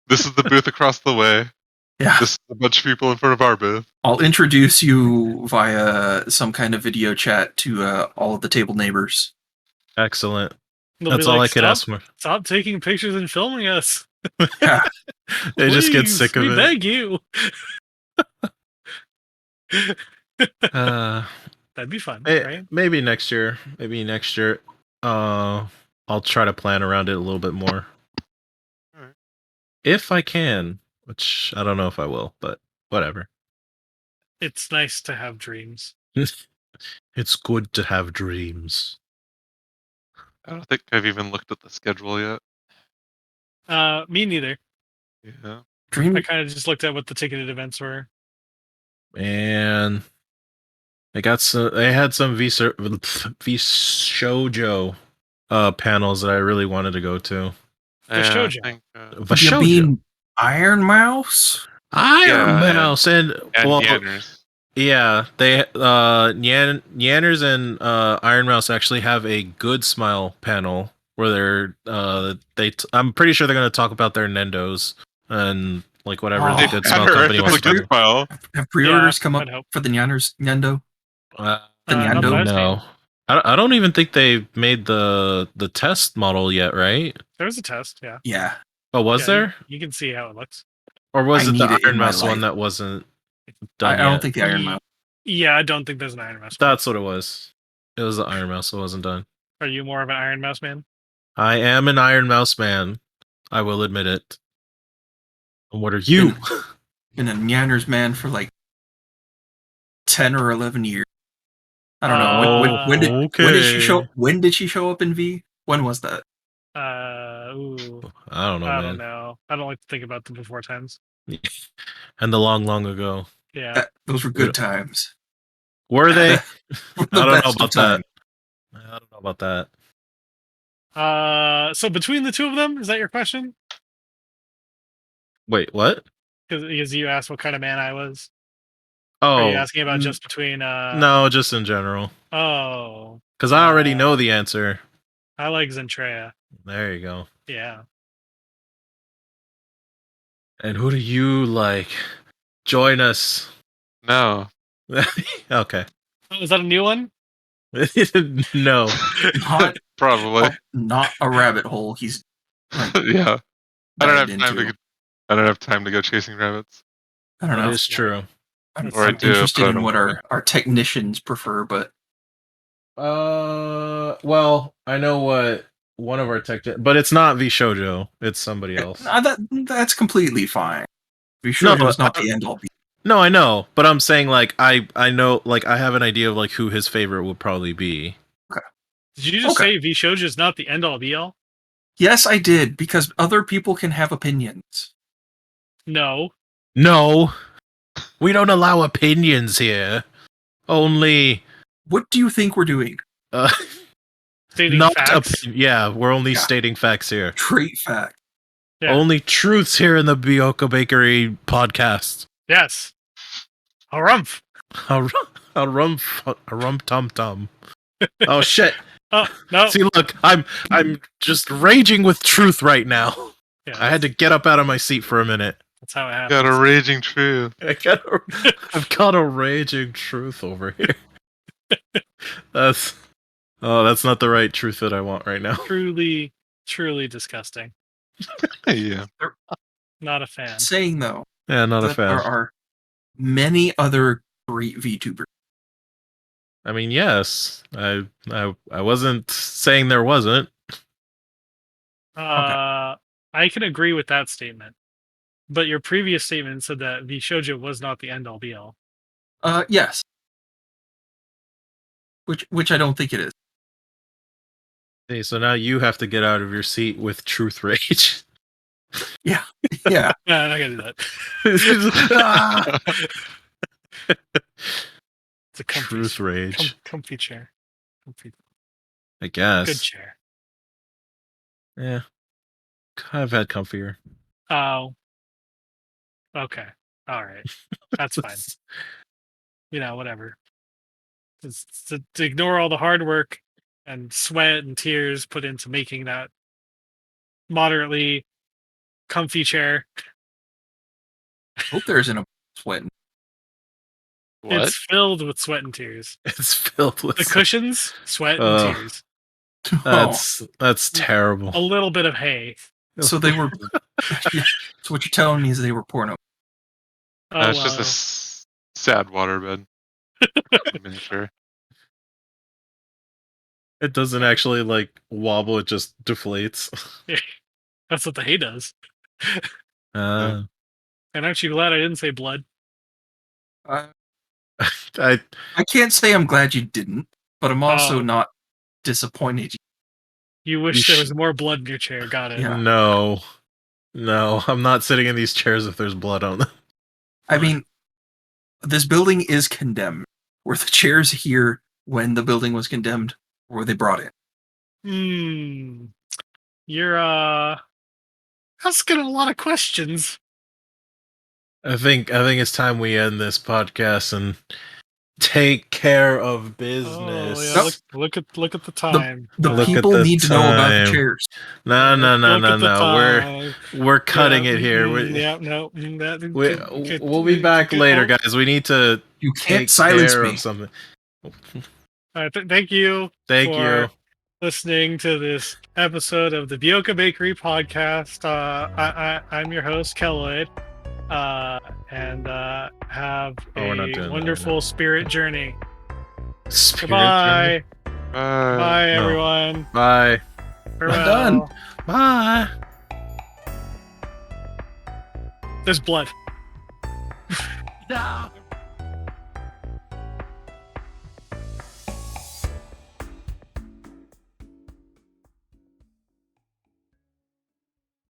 This is the booth across the way. Yeah. This is a bunch of people in front of our booth. I'll introduce you via some kind of video chat to all of the table neighbors. Excellent. They'll That's be all like, I could ask for. Stop taking pictures and filming us. Yeah. They just get Please, sick of we it. beg you. Uh, That'd be fun, right? maybe next year. Maybe next year. I'll try to plan around it a little bit more. Alright. If I can, which I don't know if I will, but whatever. It's nice to have dreams. It's good to have dreams. I don't think I've even looked at the schedule yet. Me neither. Yeah. Dream. I kind of just looked at what the ticketed events were. Man, they had some Shoujo panels that I really wanted to go to. Yeah, I shoujo. think, You Shoujo. mean Iron Mouse? Iron Yeah, Mouse and well, Yanners. yeah, they Yanners and Iron Mouse actually have a Good Smile panel where I'm pretty sure they're going to talk about their Nendos and like whatever Oh, the Good Smile company It's wants a to good do. smile. Have pre-orders come up I'd hope. for the Nendo? The not Nyando? that I've seen. No. I don't even think they made the test model yet, right? There was a test, yeah. Yeah. Oh, was Yeah, there? You can see how it looks. Or was I it the need it Iron in my Mouse one life. that wasn't I done yet? don't think the Iron Ye- Mouse. Yeah, I don't think there's an Iron Mouse. That's what it was. It was the Iron Mouse that wasn't done. Are you more of an Iron Mouse man? I am an Iron Mouse man. I will admit it. And what are you? Been a Nyanners man for like 10 or 11 years. I don't know. When did she show? Okay. When did she show up in V? When was that? Ooh, I don't know, I man. don't know. I don't like to think about the before times. And the long, long ago. Yeah. Those were good times. Were they? The I don't know best of about time. that. I don't know about that. So between the two of them, is that your question? Wait, what? Because you asked what kind of man I was. Are you Oh, asking about just between? no, just in general. Oh, Because I already know the answer. I like Zentrea. There you go. Yeah. And who do you like? Join us. No. Okay. Oh, is that a new one? No. Not, Probably. not a rabbit hole. He's like, Yeah. I don't have dived time into. I don't have time to go chasing rabbits. I don't That know. is true. I'm, Or I I'm do, interested but I in don't what want our technicians prefer, but Well, I know what one of our but it's not V Shoujo. It's somebody else. that's completely fine. Be sure No, it's not the end all. No, I know, but I'm saying like I know like I have an idea of like who his favorite would probably be. Did you just say V Shoujo is not the end all be all? Yes, I did, because other people can have opinions. No. No, we don't allow opinions here. Only What do you think we're doing? Stating not facts. yeah, we're only stating facts here. Trait fact. Yeah. Only truths here in the Bioka Bakery podcast. Yes. Harumph. A rum tum tum. Oh shit. Oh no. See, look, I'm just raging with truth right now. Yeah, I had to get up out of my seat for a minute. That's how it happens. Got a raging truth. I've got a raging truth over here. That's not the right truth that I want right now. Truly, truly disgusting. Yeah. Not a fan. Saying though Yeah, not a that fan. there are many other great VTubers. I mean, yes, I wasn't saying there wasn't. I can agree with that statement. But your previous statement said that the shoujo was not the end all be all. Yes. Which I don't think it is. Hey, so now you have to get out of your seat with truth rage. Yeah. No, I'm not gonna do that. Ah! It's a comfy Truth rage. comfy chair. Comfy, I guess. good chair. Yeah. I've had comfier. Oh. Okay. All right. That's fine. Whatever. Just to ignore all the hard work and sweat and tears put into making that moderately comfy chair. Hope there isn't a sweat. What? It's filled with sweat and tears. It's filled with The cushions, sweat and Ugh. tears. That's terrible. A little bit of hay. So they were. Yeah, so what you're telling me is they were porno. Oh, It's just a sad waterbed. Miniature. It doesn't actually like wobble, it just deflates. that's what the hay does. Uh, And aren't you glad I didn't say blood? I I can't say I'm glad you didn't, but I'm also Oh. not disappointed. You wish there was more blood in your chair. Got it. Yeah. no, I'm not sitting in these chairs if there's blood on them. I mean, this building is condemned. Were the chairs here when the building was condemned, or were they brought in? You're asking a lot of questions. I think it's time we end this podcast and take care of business. Oh yeah, look at the time. The Look at people the need to know about the time. chairs. No. Look at the time. We're cutting Yeah, it here. We'll be back later, guys. We need to You can't take silence care me. of something. All right, thank you. Thank for you. listening to this episode of the Bioka Bakery podcast. I'm your host, Keloid, and have we're not doing a that wonderful right now. spirit journey. Spirit Goodbye. Bye, No. everyone. Bye. Farewell. done. Bye. There's blood. No.